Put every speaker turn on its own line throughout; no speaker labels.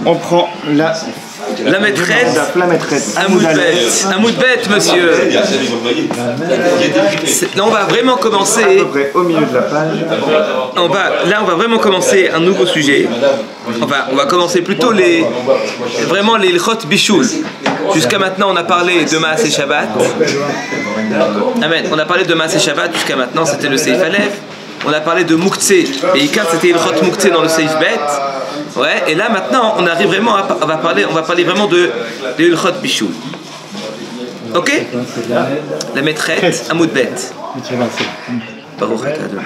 On prend
la maîtresse, un moudbet, monsieur. Là, on va vraiment commencer.
À peu près au milieu de la page.
On va vraiment commencer un nouveau sujet. On va commencer plutôt vraiment les Ilchot Bishul. Jusqu'à maintenant, on a parlé de Maaseh Shabbat. Amen. On a parlé de Maaseh Shabbat jusqu'à maintenant, c'était le Seif Aleph. On a parlé de Mouktsé, et Ikat c'était Ilchot Mouktsé dans le Seif Bet. Ouais, et là maintenant on arrive vraiment on va parler vraiment de Ilchot Bishul. Ok? La maîtresse, Amoud Bet. Baruch atah Adonai.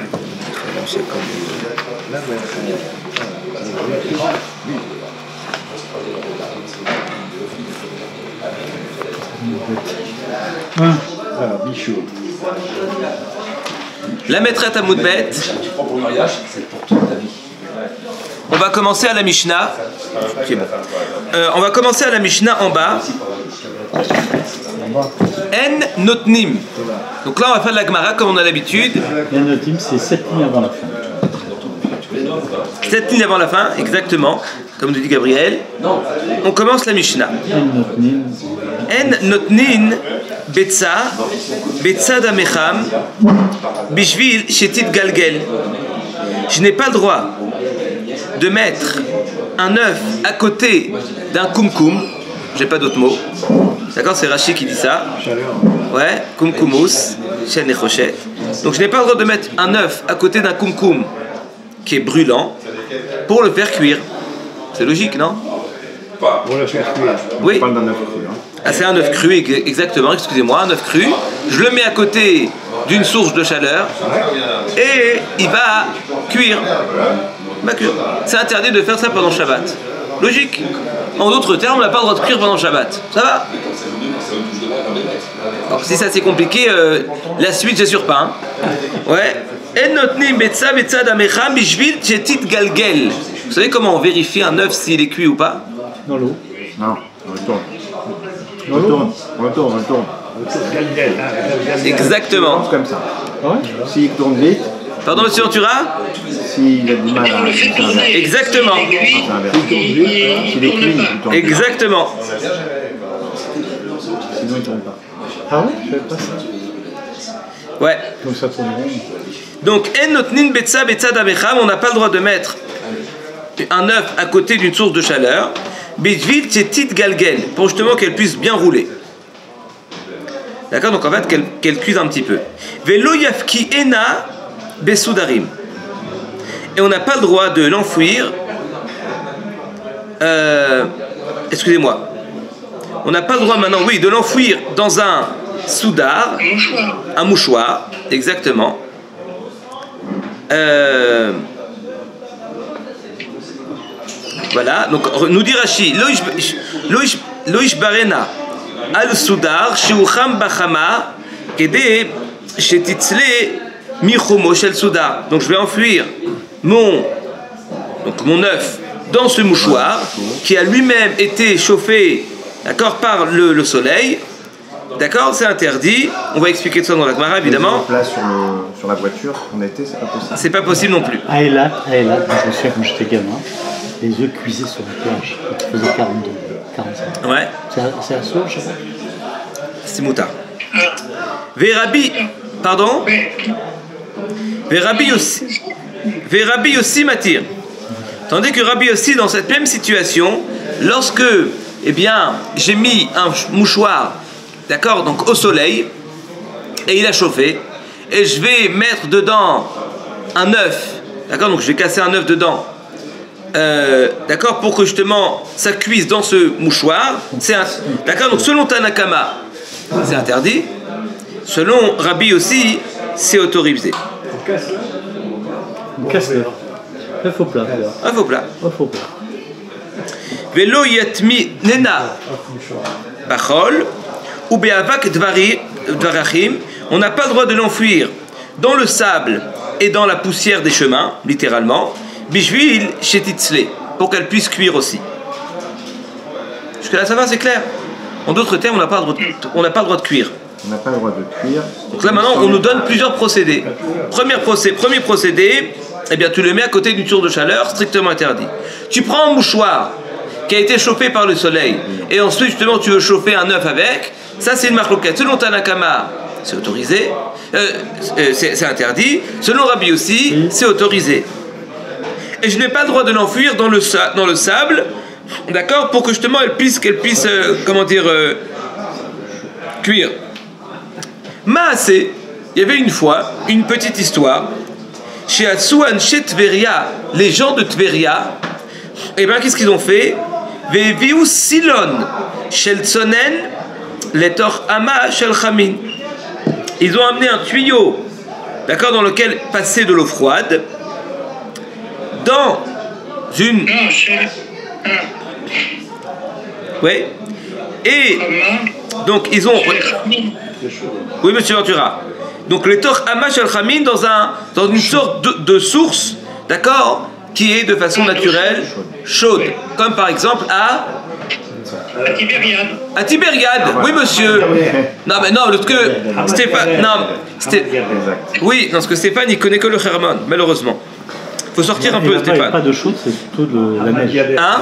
La maîtresse Amoud Bet. On va commencer à la Mishnah. On va commencer à la Mishnah en bas. En notnim. Donc là, on va faire de la Gemara comme on a l'habitude.
En notnim, c'est 7 lignes avant la fin.
7 lignes avant la fin, exactement. Comme nous dit Gabriel. On commence la Mishnah. En notnin betza damecham bishvil shetit galgel. Je n'ai pas le droit de mettre un œuf à côté d'un kumkum, j'ai pas d'autre mot, d'accord, c'est Rashi qui dit ça, ouais, kumkumus, chêne et chochet. Donc je n'ai pas le droit de mettre un œuf à côté d'un kumkum qui est brûlant pour le faire cuire. C'est logique, non?
Pour le faire cuire.
Oui.
On parle d'un œuf cru.
Ah, c'est un œuf cru, exactement, excusez-moi, un œuf cru. Je le mets à côté d'une source de chaleur et il va cuire. C'est interdit de faire ça pendant Shabbat. Logique. En d'autres termes, on n'a pas le droit de cuire pendant Shabbat. Ça va? Alors, si ça c'est compliqué, la suite j'ai sûr pas. Hein. Ouais. Vous savez comment on vérifie un œuf s'il est cuit ou pas?
Dans l'eau.
Non, on tourne.
Exactement.
Comme ça.
Ah ouais?
S'il tourne vite.
Pardon, monsieur Ventura?
S'il a du mal à...
Exactement.
S'il est cuit, il tourne.
Exactement.
Sinon, il tourne pas.
Ah ouais? Je savais pas ça.
Ouais.
Donc ça tourne rond.
Donc, en notnin betza damecham, on n'a pas le droit de mettre un œuf à côté d'une source de chaleur. Bishvil shetit galgel, pour justement qu'elle puisse bien rouler. D'accord? Donc en fait, qu'elle cuise un petit peu. Velo yafki ena besoudarim. Et on n'a pas le droit de l'enfouir. Excusez-moi. On n'a pas le droit maintenant, oui, de l'enfouir dans un soudar. Un mouchoir, exactement. Voilà, donc nous dit Rashi, Loish barena al soudar shiucham bachama kede shetitzle michomo shel soudar. Donc je vais enfouir mon œuf dans ce mouchoir qui a lui-même été chauffé, d'accord, par le soleil. D'accord, c'est interdit. On va expliquer ça dans la Gemara, évidemment.
Place sur la voiture, en été, c'est pas possible.
C'est pas possible non plus.
Ah, et là, je me souviens quand j'étais gamin, les œufs cuisaient sur la plage, qui faisaient 42, 45.
Ouais.
C'est à sourd, je sais pas.
C'est moutard. Vérabi, pardon. Vérabi aussi m'attire. Tandis que Rabbi aussi, dans cette même situation, lorsque, eh bien, j'ai mis un mouchoir, d'accord, donc au soleil, et il a chauffé, et je vais mettre dedans un œuf, d'accord, donc je vais casser un œuf dedans, d'accord, pour que justement ça cuise dans ce mouchoir, d'accord, donc selon Tanakama, c'est interdit, selon Rabbi aussi, c'est autorisé.
On casse l'œuf. Un faux plat.
Un faux plat.
Un faux plat.
Velo yatmi nena bachol ou be'avak dvarachim, on n'a pas le droit de l'enfouir dans le sable et dans la poussière des chemins, littéralement, bishvil shetitzle, pour qu'elle puisse cuire aussi. Jusque là ça va, c'est clair. En d'autres termes, on n'a pas le droit de cuire.
On n'a pas le droit de cuire.
Donc là maintenant, on nous donne plusieurs procédés. Premier procédé, eh bien tu le mets à côté d'une source de chaleur, strictement interdit. Tu prends un mouchoir qui a été chauffé par le soleil, et ensuite justement tu veux chauffer un œuf avec, ça c'est une marloquette. Selon Tanakama, c'est autorisé, c'est interdit. Selon Rabbi aussi, c'est autorisé. Et je n'ai pas le droit de l'enfuir dans le sable, d'accord, pour que justement qu'elle puisse cuire. Maasé, il y avait une fois une petite histoire. Chez Atsuan, chez Tveria, les gens de Tveria, eh bien qu'est-ce qu'ils ont fait? Veviu silon shel tsonen letor ama shel chamin. Ils ont amené un tuyau, d'accord, dans lequel passer de l'eau froide dans une. Oui. Et donc ils ont. Oui, monsieur Ventura. Donc les tor ama shel chamin dans une sorte de source, d'accord, qui est de façon naturelle chaude, comme par exemple à
Tibériade.
À Tibériade, oui monsieur. Non mais non, l'autre que Stéphane, non, oui, parce que Stéphane il connaît que le Hermon, malheureusement. Faut sortir un peu, Stéphane.
Pas de chaude, c'est plutôt de la neige.
Hein?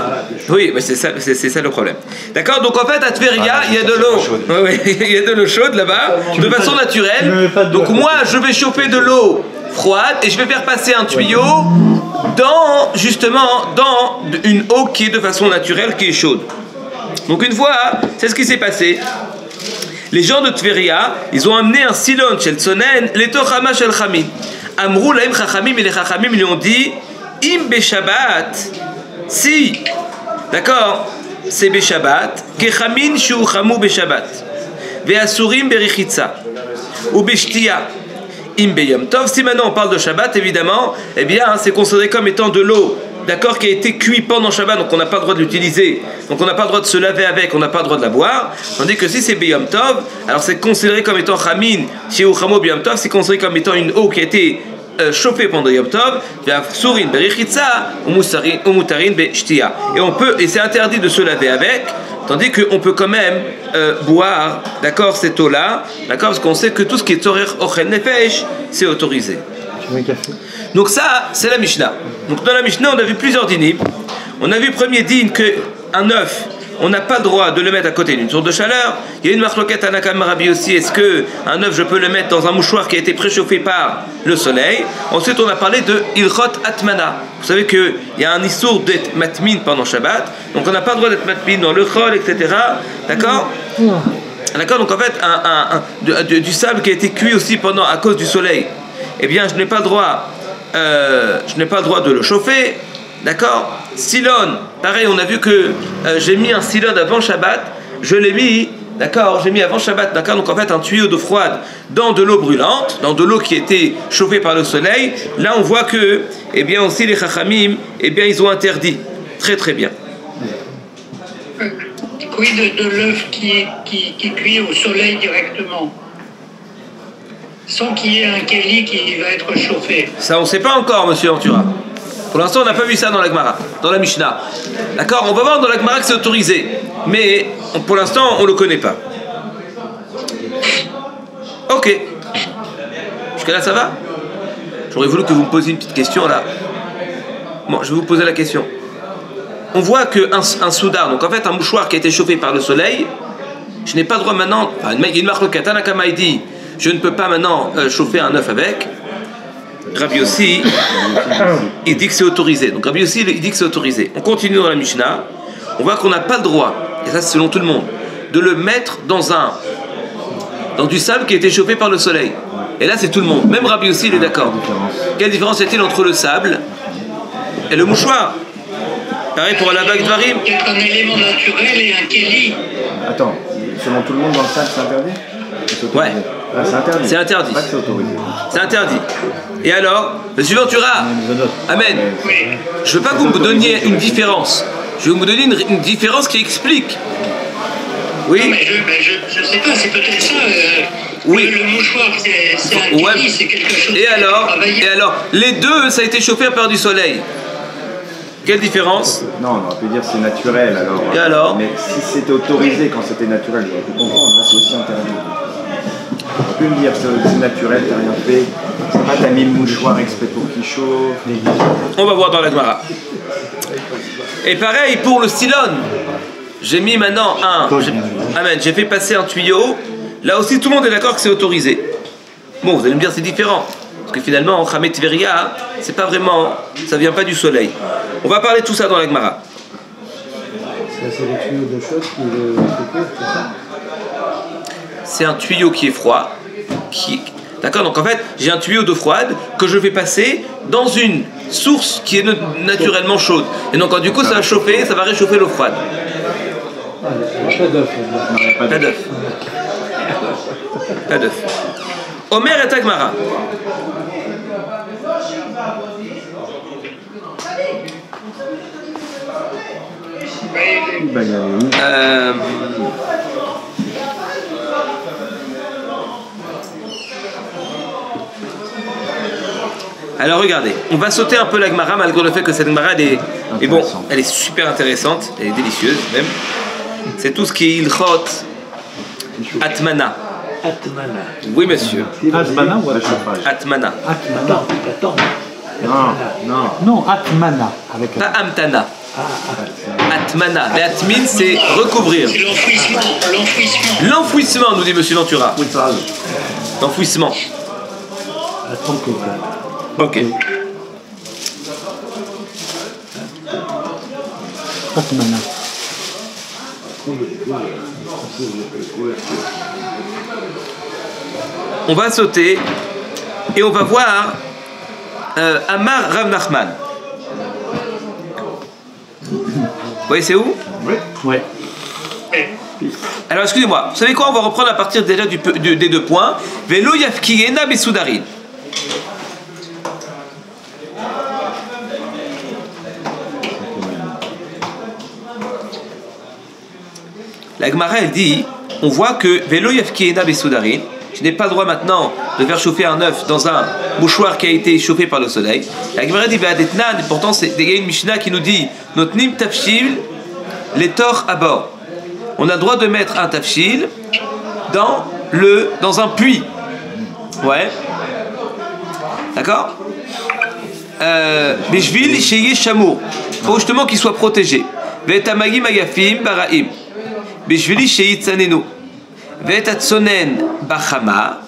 Oui, mais c'est ça le problème. D'accord, donc en fait à Tveria il y a de l'eau. Oui, il y a de l'eau chaude là-bas, de façon naturelle. Donc moi je vais chauffer de l'eau froide et je vais faire passer un tuyau dans une eau qui est de façon naturelle, qui est chaude. Donc une fois, c'est ce qui s'est passé. Les gens de Tveria, ils ont amené un silon shel tsonen letochama shel chamin. Amrou laim chachamim, et les chachamim lui ont dit im beshabbat, si, d'accord, c'est beshabbat, kechamin shu chamu beshabbat, ve'asurim berichitza, ou beshtia. Im beyom tov. Si maintenant on parle de Shabbat, évidemment, eh bien c'est considéré comme étant de l'eau, d'accord, qui a été cuite pendant Shabbat, donc on n'a pas le droit de l'utiliser, donc on n'a pas le droit de se laver avec, on n'a pas le droit de la boire. Tandis que si c'est beyom tov, alors c'est considéré comme étant chamin, chez Uchamo beyom tov, c'est considéré comme étant une eau qui a été chauffée pendant yom tov, ve'asurin berichitza ou mutarin beshtia. Et c'est interdit de se laver avec. Tandis qu'on peut quand même boire, d'accord, cette eau-là, d'accord, parce qu'on sait que tout ce qui est torer ochel nefesh, c'est autorisé. Donc ça, c'est la Mishnah. Donc dans la Mishnah, on a vu plusieurs dinim. On a vu premier din qu'un œuf, on n'a pas le droit de le mettre à côté d'une source de chaleur. Il y a une marloquette à Nakam Rabbi aussi. Est-ce qu'un œuf, je peux le mettre dans un mouchoir qui a été préchauffé par le soleil? Ensuite, on a parlé de Ilchot Atmana. Vous savez qu'il y a un issour d'être matmin pendant Shabbat. Donc on n'a pas le droit d'être matmin dans le chol, etc. D'accord? D'accord, donc en fait, du sable qui a été cuit aussi à cause du soleil. Eh bien, je n'ai pas le droit de le chauffer. D'accord? Silon, pareil, on a vu que j'ai mis un silon avant Shabbat, je l'ai mis, d'accord, j'ai mis avant Shabbat, d'accord, donc en fait un tuyau d'eau froide dans de l'eau brûlante, dans de l'eau qui a été chauffée par le soleil. Là on voit que, eh bien aussi les chachamim, eh bien ils ont interdit. Très très bien.
Quid de l'œuf qui cuit au soleil directement, sans qu'il y ait un keli qui va être chauffé?
Ça on ne sait pas encore, monsieur Ventura. Pour l'instant, on n'a pas vu ça dans la Gemara, dans la Mishnah. D'accord, on va voir dans la Gemara que c'est autorisé. Mais pour l'instant, on ne le connaît pas. Ok. Jusqu'à là, ça va? J'aurais voulu que vous me posiez une petite question là. Bon, je vais vous poser la question. On voit qu'un soudar, donc en fait un mouchoir qui a été chauffé par le soleil, je n'ai pas le droit maintenant. Enfin, il y a une marque le katana Kama dit, je ne peux pas maintenant chauffer un œuf avec. Rabbi aussi, il dit que c'est autorisé. Donc Rabbi aussi, il dit que c'est autorisé. On continue dans la Mishnah. On voit qu'on n'a pas le droit, et ça c'est selon tout le monde, de le mettre dans du sable qui a été chauffé par le soleil. Et là c'est tout le monde. Même Rabbi aussi, il est d'accord. Quelle différence y a-t-il entre le sable et le mouchoir? Pareil pour la vague Dvarim.
Il y a un élément naturel et un keli.
Attends, selon tout le monde dans le sable, c'est interdit?
Ouais.
Ah, c'est interdit.
C'est interdit.
Pas que c'est autorisé.
C'est interdit. Et alors, monsieur Ventura, Amen.
Oui.
Je ne veux pas que vous me donniez une différence. Je vais vous donner une différence qui explique. Oui.
Non, mais je sais pas, c'est peut-être ça.
Oui.
Le mouchoir, c'est un
Ouais.
keli, c'est quelque chose.
Et alors, les deux, ça a été chauffé par du soleil. Quelle différence?
Non, on aurait pu dire c'est naturel alors.
Et alors?
Mais si c'était autorisé quand c'était naturel, j'aurais pu comprendre. Là, c'est aussi interdit. Tu peux me dire, c'est naturel, t'as rien fait. C'est pas t'as mis le mouchoir exprès pour qu'il chauffe.
On va voir dans la Gemara. Et pareil pour le stylone. J'ai mis maintenant Amen, j'ai fait passer un tuyau. Là aussi, tout le monde est d'accord que c'est autorisé. Bon, vous allez me dire c'est différent. Parce que finalement, en Chamet Tveria, c'est pas vraiment. Ça vient pas du soleil. On va parler de tout ça dans la Gemara.
C'est le tuyau de chaud qui le secoue, c'est ça?
C'est un tuyau qui est froid. D'accord, donc en fait, j'ai un tuyau d'eau froide que je vais passer dans une source qui est naturellement chaude. Et donc, du coup, ça va chauffer, ça va réchauffer l'eau froide.
Pas d'œuf.
Pas d'œuf. Pas d'œuf. Omer et Agmara. Alors regardez, on va sauter un peu la Gemara malgré le fait que cette Gemara elle est super intéressante, elle est délicieuse même. C'est tout ce qui est Ilchot Atmana.
Atmana.
Oui monsieur.
Atmana ou
Atmana.
Atmana. Attends. Non, Atmana.
Pas Amtana. Atmana. Mais Atmin, c'est recouvrir.
C'est l'enfouissement.
L'enfouissement, nous dit monsieur Ventura. L'enfouissement. Ok.
Atmana.
On va sauter et on va voir Amar Rav Nachman. Vous voyez c'est où?
Oui.
Alors excusez-moi, vous savez quoi? On va reprendre à partir déjà des 2 points. Velo Yafkiena Besoudarin. La Gemara elle dit, on voit que Velo Yafkiena Besoudarin, je n'ai pas le droit maintenant de faire chauffer un œuf dans un mouchoir qui a été chauffé par le soleil. La Gemara dit Ve'adetnan, pourtant il y a une Mishnah qui nous dit Notnim tafshil les torts à bord. On a le droit de mettre un tafshil dans un puits. Ouais. D'accord. Bishvil sheye shamour, pour justement qu'il soit protégé. Ve'tamagi magafim baraim. Bishvili sheye tsanenu. Ve'tatsonen bachama.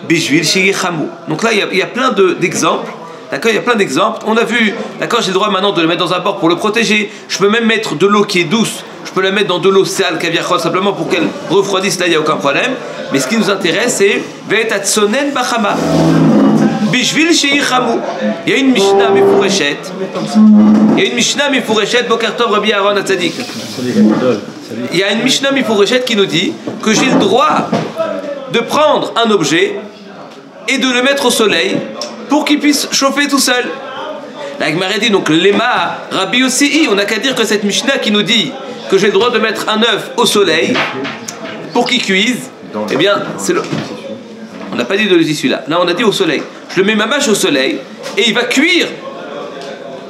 Bishvil sheye chamou. Donc là, il y a plein d'exemples. D'accord, il y a plein d'exemples. On a vu, d'accord, j'ai le droit maintenant de le mettre dans un bord pour le protéger. Je peux même mettre de l'eau qui est douce. Je peux la mettre dans de l'eau sale, caviar, simplement pour qu'elle refroidisse. Là, il n'y a aucun problème. Mais ce qui nous intéresse, c'est Ve'tatsonen bachama. Bishvil sheye chamou. Il y a une Mishnah Mefureshet. Boker Tov Rabbi Aaron Hatzadik. Il y a une Mishnah Mefureshet qui nous dit que j'ai le droit de prendre un objet et de le mettre au soleil pour qu'il puisse chauffer tout seul. La Gemara dit donc Lema Rabbi Yossi, on n'a qu'à dire que cette Mishnah qui nous dit que j'ai le droit de mettre un œuf au soleil pour qu'il cuise, eh bien c'est le... On n'a pas dit de l'issue là. Là on a dit au soleil. Je le mets ma mâche au soleil et il va cuire.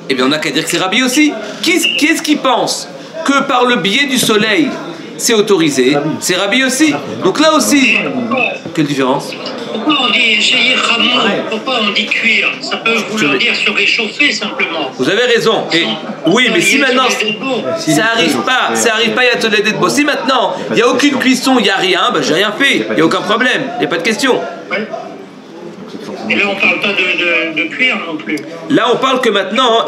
Eh bien on n'a qu'à dire que c'est Rabbi Yossi. Qui est-ce qui pense que par le biais du soleil c'est autorisé? C'est Rabbi Yossi. Donc là aussi, quelle différence?
Pourquoi on dit sheye chamou? Pourquoi on dit cuire? Ça peut vouloir dire se réchauffer simplement.
Vous avez raison. Et oui, mais si maintenant ça arrive pas, il y a Toledé de Beau. Si maintenant il n'y a aucune cuisson, il n'y a rien, ben j'ai rien fait. Il n'y a aucun problème. Il n'y a pas de question.
Ouais. Et là on parle pas de cuire non plus.
Là on parle que maintenant,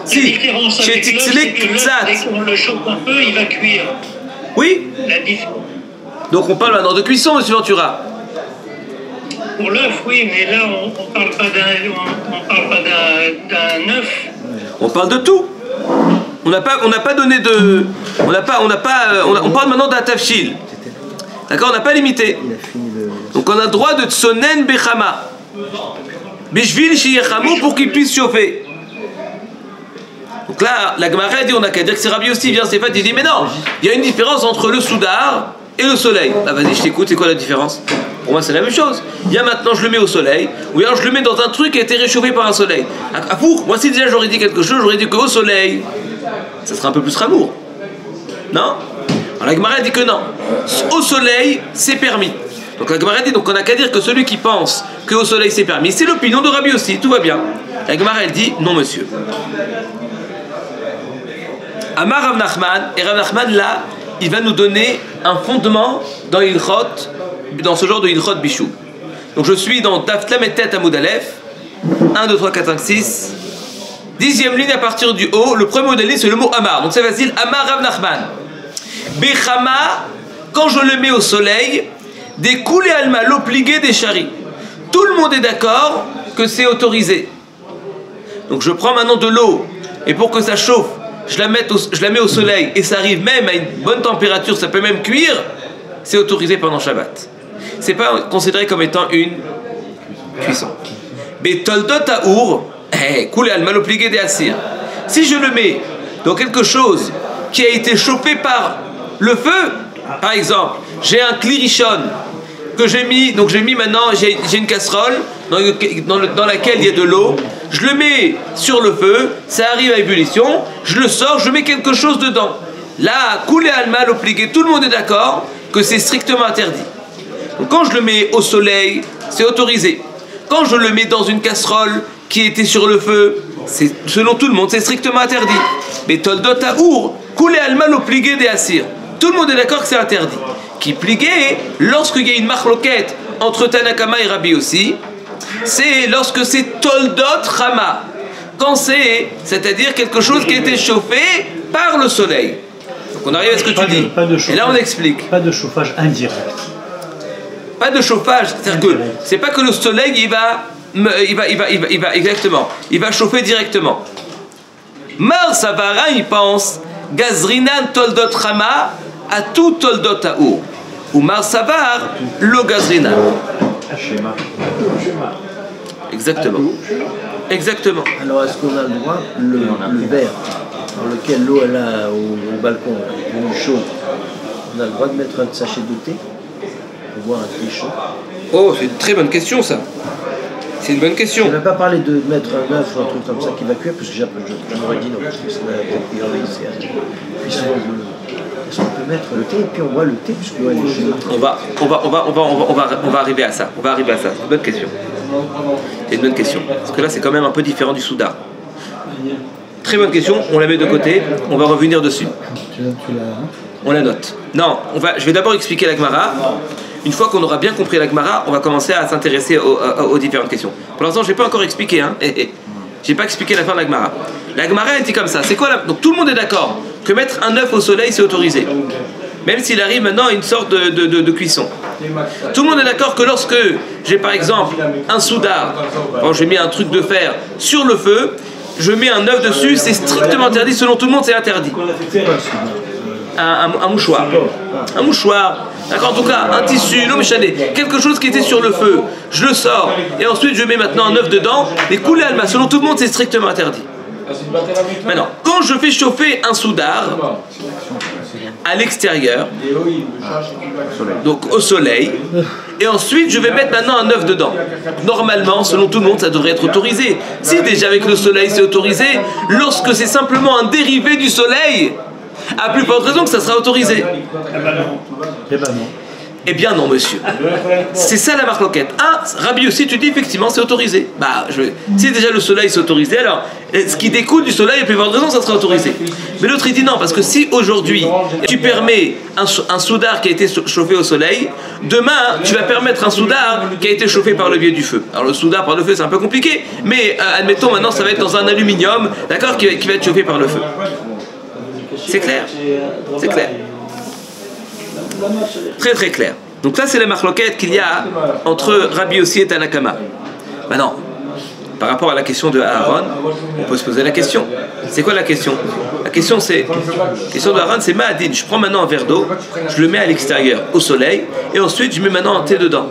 si, chez Titzlek Tzat.
Dès qu'on le chauffe un peu, il va cuire.
Oui. Donc on parle maintenant de cuisson, monsieur Ventura.
Pour l'œuf, oui, mais là on parle pas d'un œuf.
On parle de tout. On n'a pas donné de, on parle maintenant d'un tafshil. D'accord, on n'a pas limité. Donc on a le droit de tsonen bechama. Bishvil sheye chamou, pour qu'il puisse chauffer. Donc là, la Gemara dit on n'a qu'à dire que c'est Rabbi Yossi. Vient Stéphane, il dit mais non, il y a une différence entre le soudar et le soleil. Ah vas-y, je t'écoute, c'est quoi la différence? Pour moi c'est la même chose. Il y a maintenant je le mets au soleil, ou alors je le mets dans un truc qui a été réchauffé par un soleil. Pour moi si déjà j'aurais dit quelque chose, j'aurais dit qu'au soleil, ça serait un peu plus ramour. Non? Alors la Gemara dit que non. Au soleil, c'est permis. Donc la Gemara dit, donc on n'a qu'à dire que celui qui pense qu'au soleil c'est permis, c'est l'opinion de Rabbi aussi, tout va bien. La Gemara elle dit, non monsieur. Amar Rav Nachman, et Rav Nachman là, il va nous donner un fondement dans Ilchot, dans ce genre de Ilchot Bishou. Donc je suis dans Daf Lametet Amoud Aleph, 1, 2, 3, 4, 5, 6, 10e ligne à partir du haut, le premier mot de la ligne c'est le mot Amar, donc c'est facile, Amar Rav Nachman. Bechama, quand je le mets au soleil, des coulées alma, l'eau pliguée des charis. Tout le monde est d'accord que c'est autorisé. Donc je prends maintenant de l'eau, et pour que ça chauffe, je la mets au soleil, et ça arrive même à une bonne température, ça peut même cuire, c'est autorisé pendant Shabbat. C'est pas considéré comme étant une cuisson. Mais toldot aour, coulé alma, l'eau pliguée des assir. Si je le mets dans quelque chose qui a été chauffé par le feu, par exemple, j'ai un klirishon que j'ai mis, donc j'ai mis maintenant, j'ai une casserole dans laquelle il y a de l'eau, je le mets sur le feu, ça arrive à ébullition, je le sors, je mets quelque chose dedans. Là, coulé alma, l'eau pliguée, tout le monde est d'accord que c'est strictement interdit. Donc quand je le mets au soleil, c'est autorisé. Quand je le mets dans une casserole qui était sur le feu, c'est, selon tout le monde, c'est strictement interdit. Mais toldot aour, coulé alma, l'eau pliguée des assir. Tout le monde est d'accord que c'est interdit. Qui pligué, lorsqu'il y a une marloquette entre Tanakama et Rabbi aussi, c'est lorsque c'est toldot rama. Quand c'est-à-dire quelque chose qui a été chauffé par le soleil. Donc on arrive à ce que tu dis. Et là on explique.
Pas de chauffage indirect.
Pas de chauffage, c'est-à-dire que c'est pas que le soleil il va exactement, il va chauffer directement. Mar Savara il pense Gazrinan toldot rama à tout toldot aour. Ou Mar Savar lo Gazrinan. Exactement. Exactement.
Alors est-ce qu'on a le droit, le verre dans lequel l'eau est là au balcon, l'eau chaude, on a le droit de mettre un sachet de thé pour boire un thé chaud?
Oh, c'est une très bonne question ça. C'est une bonne question.
Je n'ai pas parlé de mettre un œuf ou un truc comme ça qui va cuire, parce que j'aurais dit non, parce que c'est la priori, c'est puissant. Est-ce qu'on peut mettre le thé et puis on boit le thé puisque l'eau est chaude?
On va arriver à ça. On va arriver à ça. C'est une bonne question. C'est une bonne question. Parce que là, c'est quand même un peu différent du souda. Très bonne question. On la met de côté. On va revenir dessus. On la note. Non, je vais d'abord expliquer la Gemara. Une fois qu'on aura bien compris la Gemara, on va commencer à s'intéresser aux différentes questions. Pour l'instant, je n'ai pas encore expliqué. Hein. J'ai pas expliqué la fin de la Gemara. La Gemara, elle dit comme ça. C'est quoi Donc tout le monde est d'accord que mettre un œuf au soleil, c'est autorisé. Même s'il arrive maintenant à une sorte de cuisson. Tout le monde est d'accord que lorsque j'ai par exemple un soudar, j'ai mis un truc de fer sur le feu, je mets un œuf dessus, c'est strictement interdit. Selon tout le monde, c'est interdit. Un mouchoir. Un mouchoir. D'accord, en tout cas, un tissu, l'eau méchanée, quelque chose qui était sur le feu, je le sors, et ensuite je mets maintenant un œuf dedans, les coulées alma, selon tout le monde, c'est strictement interdit. Maintenant, quand je fais chauffer un soudar à l'extérieur, donc au soleil, et ensuite je vais mettre maintenant un œuf dedans. Normalement, selon tout le monde, ça devrait être autorisé. Si déjà avec le soleil c'est autorisé, lorsque c'est simplement un dérivé du soleil, à plus forte raison que ça sera autorisé. Eh bien non, monsieur. C'est ça la marloquette. Rabbi aussi, tu dis effectivement c'est autorisé. Si déjà le soleil c'est autorisé, alors ce qui découle du soleil, à plus forte raison, ça sera autorisé. Mais l'autre il dit non, parce que si aujourd'hui tu permets un soudar qui a été chauffé au soleil, demain tu vas permettre un soudar qui a été chauffé par le biais du feu. Alors le soudar par le feu c'est un peu compliqué, mais admettons maintenant ça va être dans un aluminium, d'accord, qui va être chauffé par le feu. C'est clair. C'est clair. Très très clair. Donc ça c'est la marloquette qu'il y a entre Rabbi Yossi et Tanakama. Maintenant, par rapport à la question de Aaron, on peut se poser la question. C'est quoi la question? La question de Aaron c'est Ma'adin. Je prends maintenant un verre d'eau, je le mets à l'extérieur, au soleil, et ensuite je mets maintenant un thé dedans.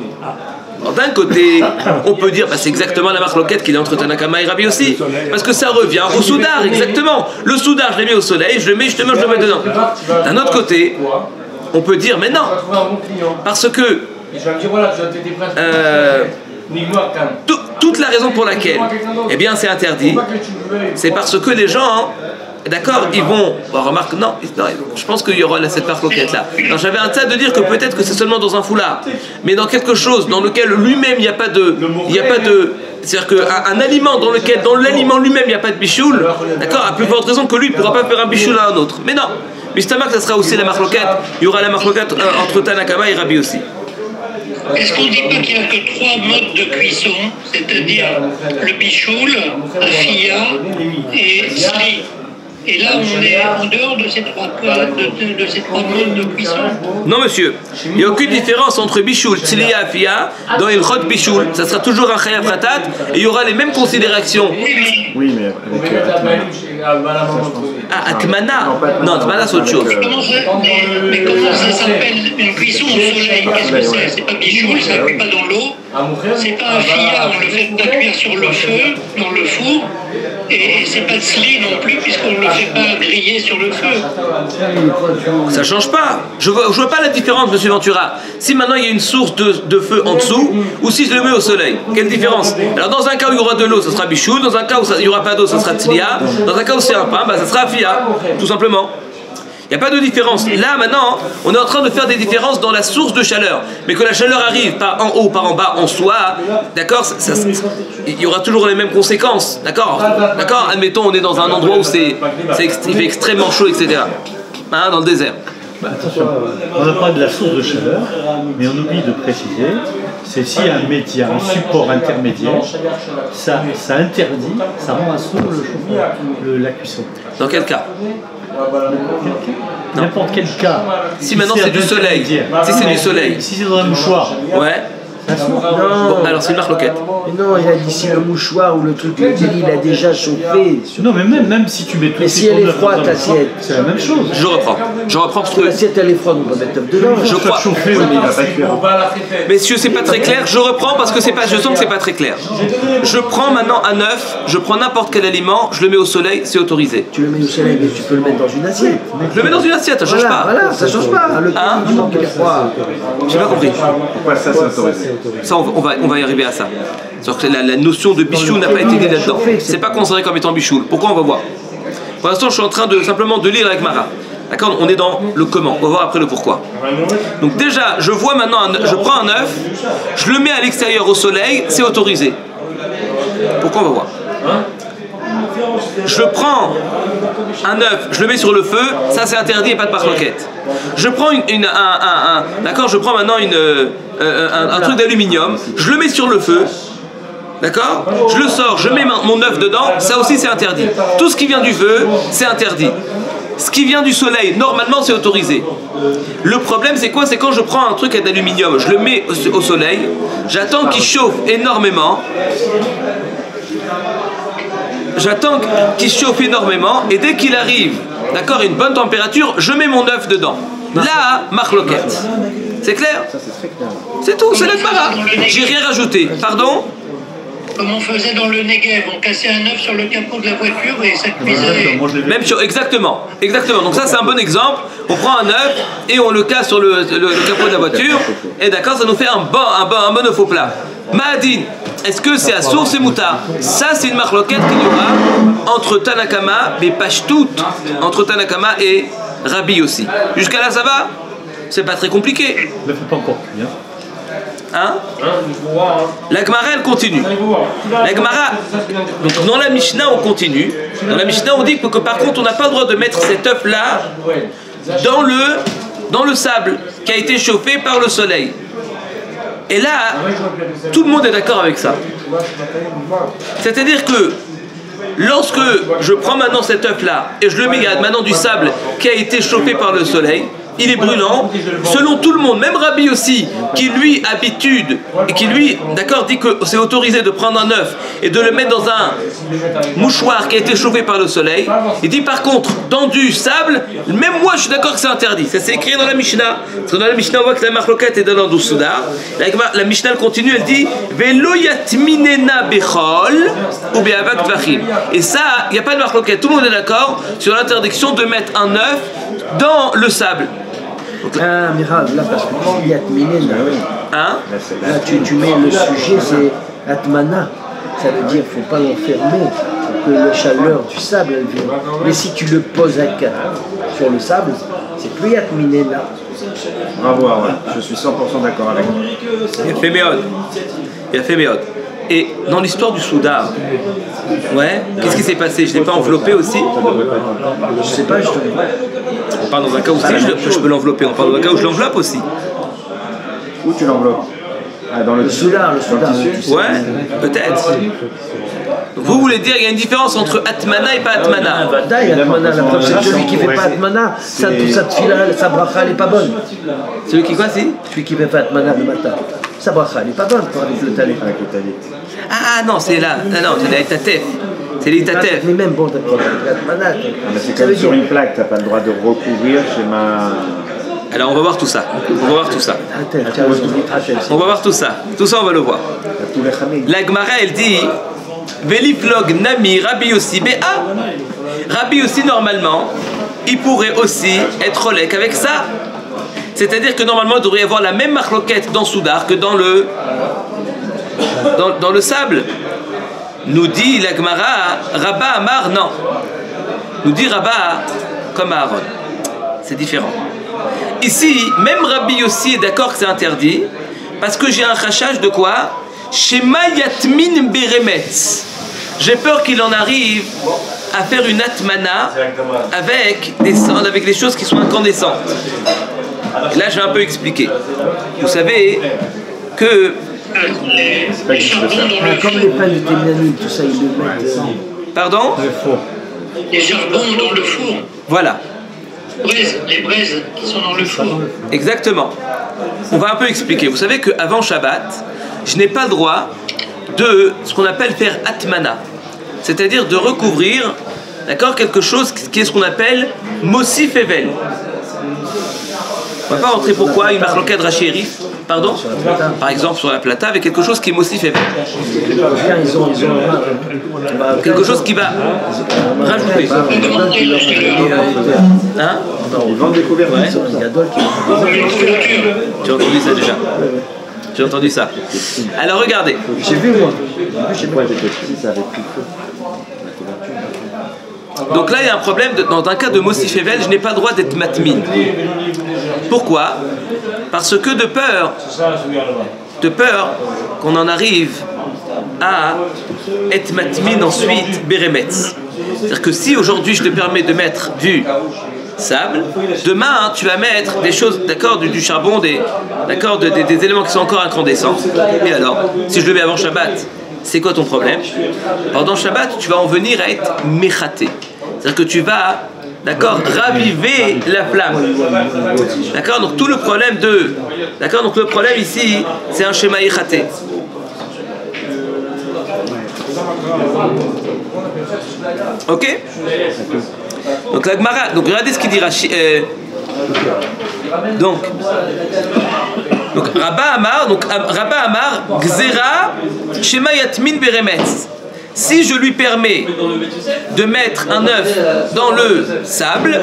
Alors d'un côté, on peut dire c'est exactement la marloquette qu'il y a entre Tanakama et Rabbi Yossi, parce que ça revient au soudar, exactement. Le soudar, je l'ai mis au soleil, je le mets, justement, je le mets dedans. D'un autre côté, on peut dire mais non, parce que toute la raison pour laquelle, eh bien, c'est interdit, c'est parce que les gens d'accord, ils vont. Bon, remarque, non, je pense qu'il y aura cette marque-loquette là. J'avais un tas de dire que peut-être que c'est seulement dans un foulard, mais dans quelque chose dans lequel lui-même il n'y a pas de. C'est-à-dire qu'un aliment dans l'aliment lui-même il n'y a pas de bichoul, d'accord, à plus forte raison que lui il ne pourra pas faire un bichoul à un autre. Mais non, Mistamak, ça sera aussi la marque-loquette. Il y aura la marque-loquette entre Tanakama et Rabbi aussi.
Est-ce qu'on ne dit pas qu'il n'y a que 3 modes de cuisson, c'est-à-dire le bichoul, afia et sli? Et là, on est en dehors de ces trois modes de cuisson.
Non, monsieur. Il n'y a aucune différence entre bichoul, tsili et afia. Dans le chod bichoul, ça sera toujours un chayav khatat et il y aura les mêmes considérations.
Oui, mais avec Atmana.
Ah, Atmana. Non, Atmana, c'est autre chose.
Mais comment ça s'appelle une cuisson au soleil? Qu'est-ce que c'est? C'est pas bichoul, ça ne cuit pas dans l'eau. C'est pas afia, on le fait pas cuire sur le feu, dans le four. Et c'est pas de sli non plus, puisqu'on ne le fait pas griller sur le feu.
Ça change pas. Je vois pas la différence, monsieur Ventura. Si maintenant il y a une source de feu en dessous, ou si je le mets au soleil, quelle différence? Alors dans un cas où il y aura de l'eau, ça sera bichoul. Dans un cas où il n'y aura pas d'eau, ça sera tzlia. Dans un cas où c'est un pain, ça sera afia, tout simplement. Il n'y a pas de différence. Là, maintenant, on est en train de faire des différences dans la source de chaleur. Mais que la chaleur arrive par en haut, par en bas, en soi, d'accord, il y aura toujours les mêmes conséquences. D'accord. Admettons, on est dans un endroit où il fait extrêmement chaud, etc. Hein, dans le désert.
Attention, on a parlé de la source de chaleur, mais on oublie de préciser, c'est si un média, un support intermédiaire, ça interdit, ça rend assourd le chauffage, la cuisson.
Dans quel cas?
N'importe quel cas.
Si maintenant c'est du soleil. Si c'est du soleil.
Si c'est dans un mouchoir.
Ouais.
Non.
Bon, alors c'est une marque-loquette.
Non, il a dit si le mouchoir ou le truc, il a déjà chauffé.
Non, mais même si tu mets tout.
Mais si elle est froide, l'assiette,
c'est la même chose.
Je reprends parce que
l'assiette elle est froide, on va mettre top dedans.
Je crois.
Chauffer, mais il va pas cuire.
Messieurs, c'est pas très clair. Je reprends parce que je sens que c'est pas très clair. Je prends maintenant un œuf, je prends n'importe quel aliment, je le mets au soleil, c'est autorisé.
Tu le mets au soleil, mais tu peux le mettre dans une assiette.
Je le mets dans une assiette, ça change pas.
Voilà, ça change pas. Le temps qu'il est froid.
J'ai pas compris.
Pourquoi ça, c'est autorisé?
Ça, on va y arriver à ça. La notion de bichou n'a pas été dit là-dedans. C'est pas considéré comme étant bichou. Pourquoi? On va voir. Pour l'instant, je suis en train de simplement de lire avec Mara. D'accord? On est dans le comment. On va voir après le pourquoi. Donc déjà, je vois maintenant, je prends un œuf, je le mets à l'extérieur au soleil, c'est autorisé. Pourquoi? On va voir. Je prends un œuf, je le mets sur le feu, ça c'est interdit et pas de marque-loquette. Je prends d'accord, je prends maintenant un truc d'aluminium, je le mets sur le feu, d'accord, je le sors, je mets mon œuf dedans, ça aussi c'est interdit. Tout ce qui vient du feu, c'est interdit. Ce qui vient du soleil, normalement c'est autorisé. Le problème c'est quoi? C'est quand je prends un truc d'aluminium, je le mets au soleil, j'attends qu'il chauffe énormément. J'attends qu'il chauffe énormément et dès qu'il arrive, d'accord, une bonne température, je mets mon œuf dedans. Là, marque-loquette. C'est clair? C'est tout, c'est notre para. J'ai rien rajouté. Pardon?
Comme on faisait dans le Negev, on cassait un œuf sur le capot de la voiture et ça cuisait.
Même sur, exactement. Donc ça c'est un bon exemple. On prend un œuf et on le casse sur le capot de la voiture et d'accord, ça nous fait un bon œuf au plat. Mahadine, est-ce que c'est à source et moutard? Ça c'est une marque-loquette qu'il y aura entre Tanakama et Pashtout, entre Tanakama et Rabbi aussi. Jusqu'à là ça va? C'est pas très compliqué.
Ne faut pas encore cuire.
Hein? La Gemara elle continue. La Gemara, donc dans la Mishnah on continue. Dans la Mishnah on dit que par contre on n'a pas le droit de mettre cet œuf là dans le sable qui a été chauffé par le soleil. Et là, tout le monde est d'accord avec ça. C'est-à-dire que lorsque je prends maintenant cet œuf là et je le mets, il y a maintenant du sable qui a été chauffé par le soleil, il est brûlant, selon tout le monde, même Rabbi aussi, qui lui habitude et qui lui, d'accord, dit que c'est autorisé de prendre un œuf et de le mettre dans un mouchoir qui a été chauffé par le soleil. Il dit par contre, dans du sable, même moi je suis d'accord que c'est interdit. Ça c'est écrit dans la Mishnah. Parce que dans la Mishnah on voit que la marloquette est dans l'Andoussouda. La Mishnah elle continue, elle dit Velo yatminena bechol ou be'avak tvachim. Et ça, il n'y a pas de marloquette. Tout le monde est d'accord sur l'interdiction de mettre un œuf dans le sable.
Ah, Mirav, là, parce que tu dis Atminen,
Hein?
là tu mets le sujet, c'est Atmana. Ça veut dire qu'il ne faut pas l'enfermer. que la chaleur du sable elle vient. Mais si tu le poses sur le sable, c'est plus Yatminena.
Bravo, ouais. Je suis 100% d'accord avec toi.
Il a fait méode. Il a fait méode. Et dans l'histoire du Soudar, ouais, qu'est-ce qui s'est passé? Je ne l'ai pas enveloppé aussi?
Je sais pas, justement.
On parle dans un cas où je peux l'envelopper. On parle dans un cas où je l'enveloppe aussi.
Où tu l'enveloppes? Dans le
Soudar, le Soudar.
Ouais, peut-être. Vous voulez dire qu'il y a une différence entre Atmana et pas Atmana?
Atmana, la preuve c'est que celui qui ne fait pas Atmana, sa tfila, sa bracha elle n'est pas bonne.
Celui qui quoi, si?
Celui qui ne fait pas Atmana le matin, sa bracha elle n'est pas bonne avec le talit.
Ah non, c'est là. Non, c'est l'Itatef. C'est l'Itatef.
Mais même bon, Atmana.
C'est comme sur une plaque, tu n'as pas le droit de recouvrir chez ma.
Alors on va voir tout ça. On va voir tout ça. On va voir tout ça. Tout ça on va le voir. La Gemara elle dit Veliflog Nami Rabbi Yossi Béa. Rabbi Yossi normalement il pourrait aussi être rolek avec ça. C'est-à-dire que normalement il devrait y avoir la même marloquette dans Soudar que dans le sable. Nous dit la Gemara Rabba Amar non. Nous dit Rabba comme Aaron. C'est différent. Ici, même Rabbi Yossi est d'accord que c'est interdit, parce que j'ai un rachage de quoi? Shema Yatmin Beremetz. J'ai peur qu'il en arrive à faire une atmana avec des choses qui sont incandescentes. Et là, je vais un peu expliquer. Vous savez que...
Comme les pains de Témianine, tout ça, ils le mettent...
Pardon?
Les charbons dans le four.
Voilà.
Les braises qui sont dans le four.
Exactement. On va un peu expliquer. Vous savez qu'avant Shabbat, je n'ai pas le droit de ce qu'on appelle faire atmana, c'est-à-dire de recouvrir, d'accord, quelque chose qui est ce qu'on appelle Mosif Evel. On ne va pas rentrer pourquoi une marloquette Rashi, pardon, par exemple sur la plata avec quelque chose qui est Mosif Evel. Quelque chose qui va rajouter. Hein?
Ils vendent des couvertures.
Tu as entendu ça déjà? J'ai entendu ça. Alors regardez.
J'ai vu moi.
Je sais pas, j'étais petit, ça avait plus feu.
Donc là, il y a un problème. Dans un cas de Mosif Evel, je n'ai pas le droit d'être matmin. Pourquoi? Parce que de peur qu'on en arrive à être matmin ensuite Beremetz. C'est-à-dire que si aujourd'hui je te permets de mettre du sable, demain tu vas mettre des choses, d'accord, du charbon, des éléments qui sont encore incandescents. Et alors, si je le mets avant Shabbat, c'est quoi ton problème? Pendant Shabbat, tu vas en venir à être méchaté. C'est-à-dire que tu vas, d'accord, raviver la flamme. D'accord, donc tout le problème donc le problème ici, c'est un schéma méchaté. Ok? Donc la Gemara, donc regardez ce qu'il dit Rashi. Donc Rabba Amar, Gzera, Shema Yatmin Beremetz. Si je lui permets de mettre un œuf dans le sable,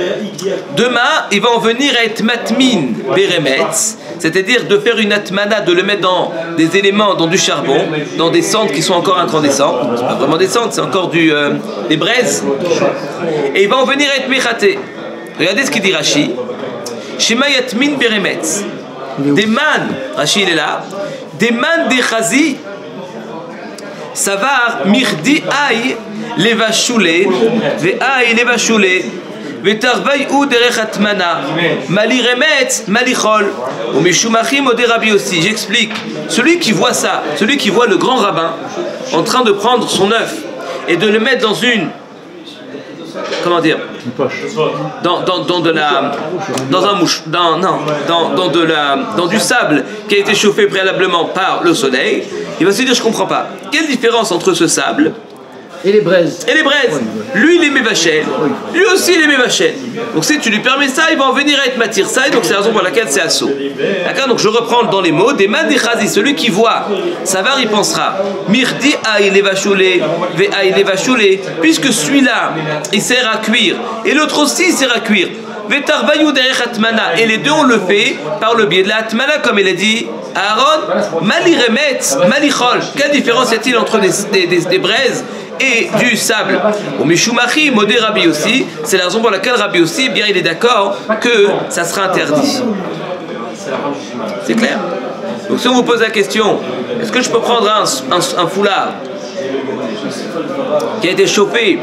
demain il va en venir à être matmin beremetz, c'est-à-dire de faire une atmana, de le mettre dans des éléments, dans du charbon, dans des cendres qui sont encore incandescents. C'est pas vraiment des cendres, c'est encore des braises. Et il va en venir à être mechaté. Regardez ce qu'il dit Rashi. Shema Yatmin beremetz. Des man, Rashi il est là, des man des chazi. Savar mirdi ay levashule ve ay levashule ve tarvay u derech atmana mali remetz mali chol ou mishumachim od Rabbi Yossi. J'explique. Celui qui voit ça, celui qui voit le grand rabbin en train de prendre son œuf et de le mettre dans une, comment dire,
Une poche.
Dans du sable qui a été chauffé préalablement par le soleil, il va se dire je comprends pas. Quelle différence entre ce sable
et les braises?
Lui il est mévachel, lui aussi il est mévachel. Donc si tu lui permets ça, il va en venir à être matir ça, et donc c'est la raison pour laquelle c'est assaut. D'accord, donc je reprends dans les mots, des man des chazi, celui qui voit, Savar il pensera, mirdi aï levashule, ve aï levashule, puisque celui-là il sert à cuire, et l'autre aussi il sert à cuire. Vetarvayu derech atmana, et les deux on le fait par le biais de la atmana, comme il a dit Aaron, mali remetz, mali chol. Quelle différence y a-t-il entre des braises et du sable. Au Mishumachi, Modé Rabbi aussi, c'est la raison pour laquelle Rabbi aussi, eh bien, il est d'accord que ça sera interdit. C'est clair? Donc si on vous pose la question, est-ce que je peux prendre un foulard qui a été chauffé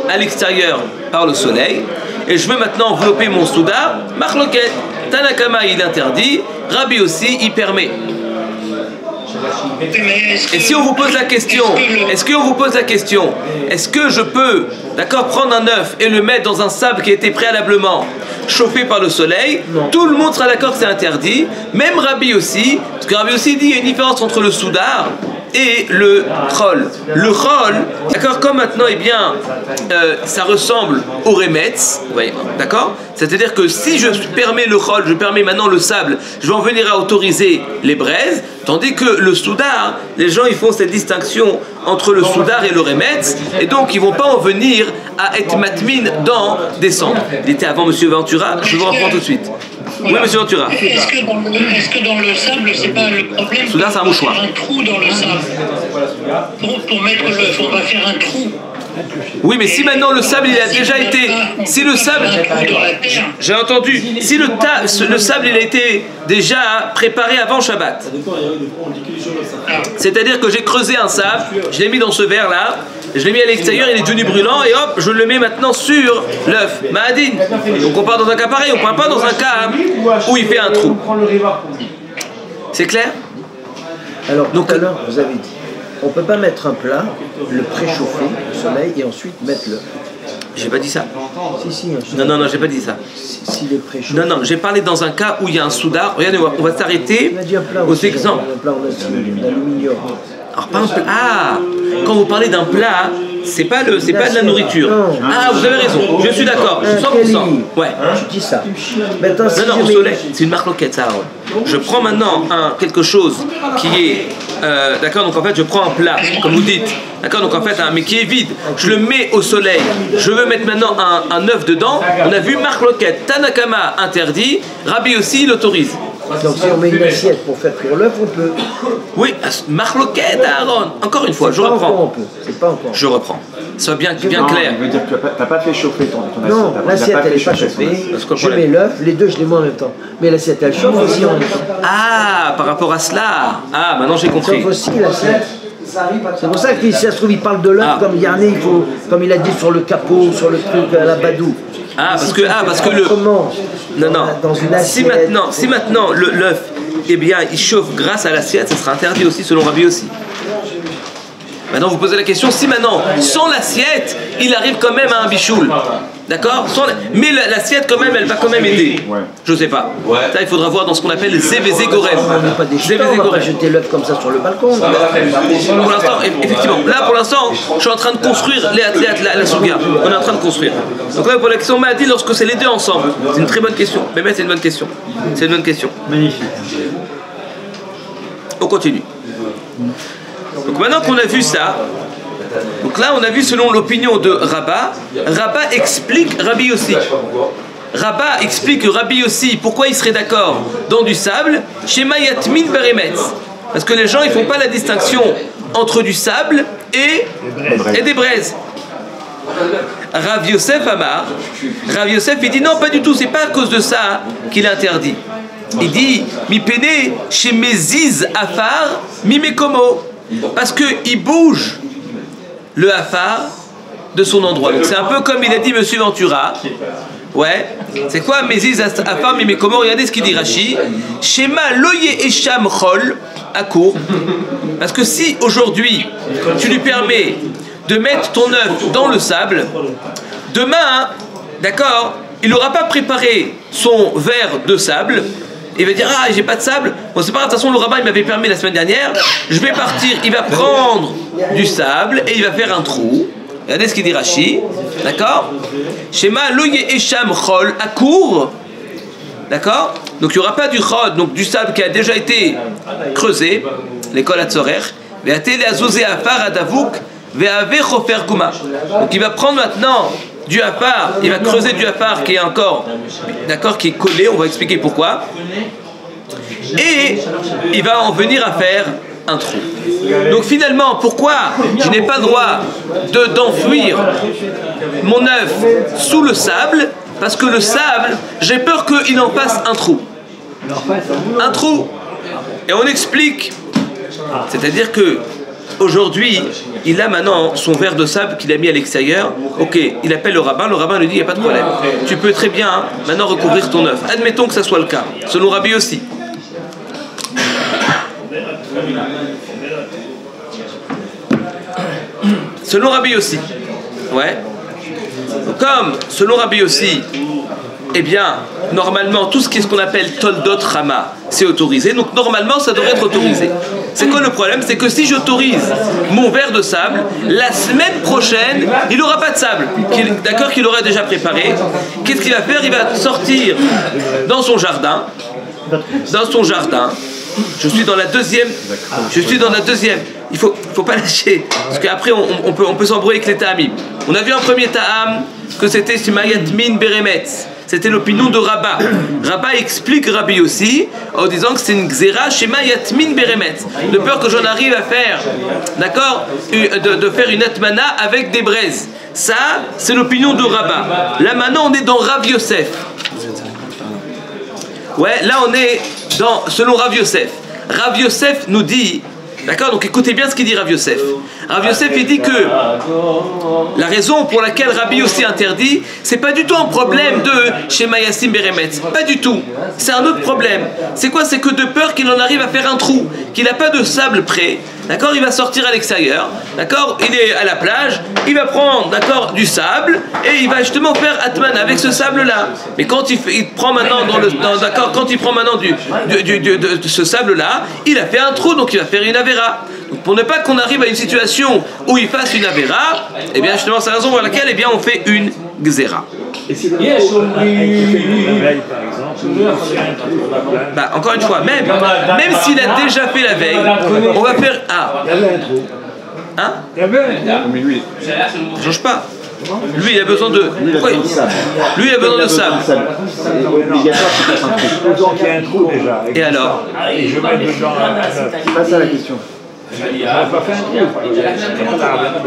à l'extérieur par le soleil, et je veux maintenant envelopper mon souda, Marloket, Tanakama il interdit, Rabbi aussi il permet. Et si on vous pose la question, est-ce que je peux, d'accord, prendre un œuf et le mettre dans un sable qui a été préalablement chauffé par le soleil, tout le monde sera d'accord que c'est interdit, même Rabbi aussi, parce que Rabbi aussi dit qu'il y a une différence entre le soudar et le chol. Le chol, d'accord, comme maintenant, eh bien, ça ressemble au remetz, vous voyez, d'accord? C'est-à-dire que si je permets le chol, je permets maintenant le sable, je vais en venir à autoriser les braises, tandis que le soudar, les gens ils font cette distinction entre le soudar et le remetz, et donc ils vont pas en venir à être matmin dans des cendres. Il était avant Monsieur Ventura, je vous reprends tout de suite. Oui, Monsieur Ventura.
Est-ce que dans le sable, c'est pas le problème?
Soudar, c'est un mouchoir.
Un trou dans le sable. Pour mettre l'œuf, on va faire un trou.
Oui, mais si maintenant le sable il a déjà été, si le sable, j'ai entendu, si le sable il a été déjà préparé avant Shabbat, c'est-à-dire que j'ai creusé un sable, je l'ai mis dans ce verre là, je l'ai mis à l'extérieur, il est devenu brûlant et hop, je le mets maintenant sur l'œuf, Ma'adin. Donc on part dans un cas pareil, on ne part pas dans un cas où il fait un trou. C'est clair?
Alors tout à l'heure, vous avez dit, on ne peut pas mettre un plat, le préchauffer au soleil et ensuite mettre l'œuf.
J'ai pas dit ça.
Si,
non, j'ai pas dit ça.
S'il est préchauffé.
Non, j'ai parlé dans un cas où il y a un soudar. Regardez, on va s'arrêter aux exemples.
Un plat en aluminium.
Alors, par exemple, quand vous parlez d'un plat, c'est pas de la nourriture. Ah, vous avez raison, je suis d'accord, 100%. Ouais.
Tu dis ça. Maintenant,
non, au soleil, c'est une marloquette, ça. Je prends maintenant quelque chose qui est, d'accord, donc en fait, je prends un plat, comme vous dites, d'accord, donc en fait, mais qui est vide, je le mets au soleil, je veux mettre maintenant un œuf dedans, on a vu marloquette, Tanakama interdit, Rabbi aussi l'autorise.
Donc si on met une assiette pour faire cuire l'œuf, on peut.
Oui, marloquette, Aaron. Encore une fois, je reprends.
C'est pas encore.
Je reprends. Sois bien clair.
Il veut dire que tu n'as pas fait chauffer ton assiette.
Non, l'assiette elle n'est pas chauffée. Je mets l'œuf, les deux je les mets en même temps. Mais l'assiette elle chauffe aussi en même temps.
Ah, par rapport à cela. Ah, maintenant j'ai compris.
Elle chauffe aussi l'assiette. C'est pour ça que si ça se trouve, il parle de l'œuf comme Yarné, comme il a dit sur le capot, sur le truc à la Badou.
Parce que le. Non. Si maintenant l'œuf, eh bien, il chauffe grâce à l'assiette, ça sera interdit aussi selon Rabbi aussi. Maintenant, vous posez la question, si maintenant, sans l'assiette, il arrive quand même à un bichoul. D'accord? Mais l'assiette, quand même, elle va quand même aider. Je sais pas. Ça, il faudra voir dans ce qu'on appelle Zévézé Gorem.
On n'est pas des chutins, on va pas jeter l'œuf comme ça sur le balcon.
Pour l'instant, effectivement, là, pour l'instant, je suis en train de construire la Souga. On est en train de construire. Donc là, pour la question, on m'a dit lorsque c'est les deux ensemble. C'est une très bonne question. Mais c'est une bonne question. C'est une bonne question.
Magnifique.
On continue. Donc maintenant qu'on a vu ça, donc là on a vu selon l'opinion de Rabat, Rabat explique Rabbi aussi. Rabat explique Rabbi aussi pourquoi il serait d'accord dans du sable, chez Mayatmin Beremetz. Parce que les gens ils font pas la distinction entre du sable et des braises. Rav Yosef Amar, Rav Yosef il dit non pas du tout, c'est pas à cause de ça qu'il interdit. Il dit mi pene chez Meziz Afar mi Mekomo. Parce qu'il bouge le hafar de son endroit. Donc c'est un peu comme il a dit Monsieur Ventura. Ouais. C'est quoi Meziz Afar mi Mekomo? Regardez ce qu'il dit Rashi. Shema loye esham chol à court. Parce que si aujourd'hui tu lui permets de mettre ton œuf dans le sable, demain, d'accord, il n'aura pas préparé son verre de sable. Il va dire j'ai pas de sable, bon c'est pas grave, de toute façon le rabbin il m'avait permis la semaine dernière, je vais partir, il va prendre du sable et il va faire un trou. Regardez ce qu'il dit Rashi, d'accord? Shema loye esham chol à court, d'accord? Donc il n'y aura pas du chod, donc du sable qui a déjà été creusé, l'école à Tzorer, ve'atele azozé afar adavouk ve'ave chofer kuma. Donc il va prendre maintenant du hafar, il va creuser du hafar qui est encore, d'accord, qui est collé, on va expliquer pourquoi. Et il va en venir à faire un trou. Donc finalement, pourquoi je n'ai pas le droit d'enfouir mon œuf sous le sable? Parce que le sable, j'ai peur qu'il en fasse un trou. Un trou. Et on explique. C'est-à-dire que aujourd'hui, il a maintenant son verre de sable qu'il a mis à l'extérieur. Ok, il appelle le rabbin lui dit il n'y a pas de problème. Tu peux très bien maintenant recouvrir ton œuf. Admettons que ça soit le cas. Selon Rabbi aussi. Selon Rabbi aussi. Ouais. Comme selon Rabbi aussi, eh bien, normalement, tout ce qu'on appelle Toldot Rama, c'est autorisé. Donc, normalement, ça devrait être autorisé. C'est quoi le problème? C'est que si j'autorise mon verre de sable, la semaine prochaine, il n'aura pas de sable. D'accord, qu'il aura déjà préparé. Qu'est-ce qu'il va faire? Il va sortir dans son jardin. Je suis dans la deuxième. Il faut pas lâcher. Parce qu'après, on peut s'embrouiller avec les ta'amim. On a vu un premier ta'am que c'était Shimayat Min Beremetz. C'était l'opinion de Rabat. Rabat explique Rabbi aussi en disant que c'est une xéra Shimayat Min Beremetz. De peur que j'en arrive à faire, d'accord, de faire une atmana avec des braises. Ça, c'est l'opinion de Rabat. Là maintenant, on est dans Rav Yosef. Ouais, là on est selon Rav Yosef. Rav Yosef nous dit, d'accord, donc écoutez bien ce qu'il dit Rav Yosef. Rav Yosef il dit que la raison pour laquelle Rabbi aussi interdit, c'est pas du tout un problème de Shema Yassim Beremetz, pas du tout. C'est un autre problème. C'est quoi? C'est que de peur qu'il en arrive à faire un trou, qu'il n'a pas de sable prêt. D'accord, il va sortir à l'extérieur, d'accord, il est à la plage, il va prendre, d'accord, du sable et il va justement faire atman avec ce sable-là. Mais quand il prend maintenant quand il prend maintenant de ce sable-là, il a fait un trou, donc il va faire une avéra. Donc pour ne pas qu'on arrive à une situation où il fasse une avéra, eh bien justement c'est la raison pour laquelle eh bien on fait une xéra.
Et si le fait la veille, par exemple,
bah, encore une fois, même s'il a déjà fait la veille, on va faire. Ah,
il y avait un trou.
Hein?
Il y avait un trou.
Mais lui,
ça change pas. Lui, il a besoin de. Pourquoi lui, il a besoin de sable.
c'est obligatoire qu'il fasse un trou.
Supposons qu'il y a un trou déjà.
Et alors?
Et je mets dedans un œuf.
C'est pas ça la question.
On n'a pas fait un trou. On a rien de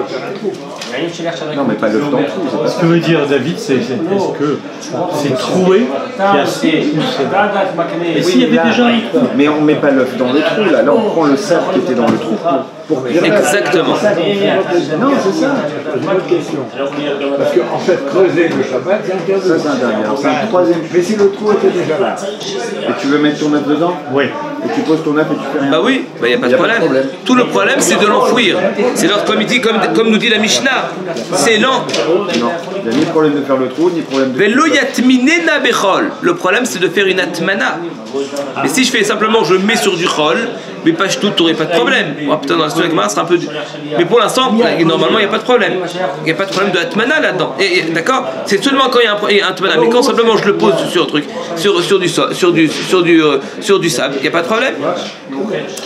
faire un trou.
Non, mais pas l'œuf dans le trou. c'est pas
Ce que veut dire David, c'est est-ce que c'est troué qui a fait une séda? Et s'il y avait déjà un trou?
Mais on met pas l'œuf dans le trou, là. Là, on prend le sable qui était dans le trou pour
Exactement.
Non, c'est ça.
C'est une autre question. Parce qu'en fait, creuser le Shabbat, c'est interdit.
Ça, c'est interdit. Alors, c'est un troisième.
Mais si le trou était déjà là.
Et tu veux mettre ton œuf dedans?
Oui.
Et tu poses ton œuf et tu fais rien?
Bah oui, il n'y a pas de problème. Tout le problème, c'est de l'enfouir. C'est comme nous dit la Mishnah. C'est lent.
Non, il n'y a ni problème de faire le trou, ni problème de...
Velo yatminena bechol. Le problème, c'est de faire une atmana. Mais si je fais simplement, je mets sur du chol, mais pas tout, tu n'aurais pas de problème. Oh, putain, dans la situation avec sera un peu. Mais pour l'instant, normalement, il n'y a pas de problème. Il n'y a pas de problème de atmana là-dedans. D'accord? C'est seulement quand il y a un atmana. Mais quand simplement je le pose sur un truc, sur du sable, il n'y a pas de problème.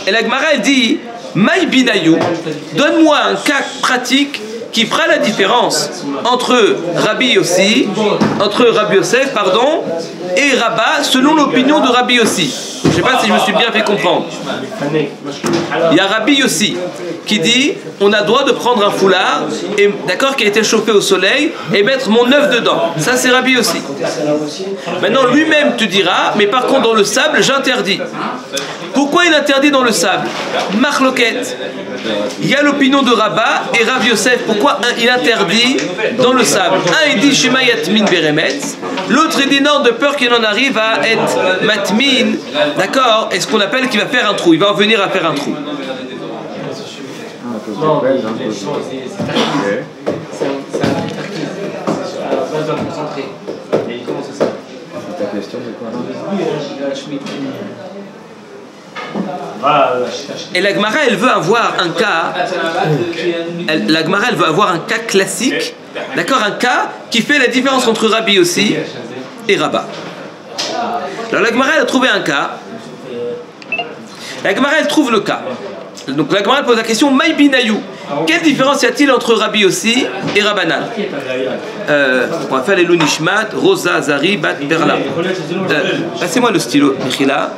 Et la Gemara, elle dit Maï binayou, donne-moi un cas pratique qui fera la différence entre Rabbi Yosef, et Rabat selon l'opinion de Rabbi Yossi. Je ne sais pas si je me suis bien fait comprendre. Il y a Rabbi Yossi qui dit on a le droit de prendre un foulard et d'accord qui a été chauffé au soleil et mettre mon œuf dedans. Ça c'est Rabbi Yossi. Maintenant lui-même te dira mais par contre dans le sable j'interdis. Pourquoi il interdit dans le sable? Marloquette. Il y a l'opinion de Rabat et Rav Yosef. Pourquoi il interdit dans le sable? Un il dit Shema Yatmin Beremetz. L'autre il dit non, de peur qu'il en arrive à être Matmin. D'accord? Et ce qu'on appelle qu'il va faire un trou. Il va en venir à faire un trou.
Ta question c'est quoi?
Et la Gemara, elle veut avoir un cas. La Gemara, elle veut avoir un cas classique, d'accord, un cas qui fait la différence entre Rabbi Yossi et Rabat. Alors la Gemara, elle a trouvé un cas. La Gemara, elle trouve le cas. Donc la Gemara, elle pose la question Maï binayou. Quelle différence y a-t-il entre Rabbi Yossi et Rabbanan? On va faire les Lunishmat, Rosa, Zari, Bat, Perla. Passez-moi le stylo, Michila.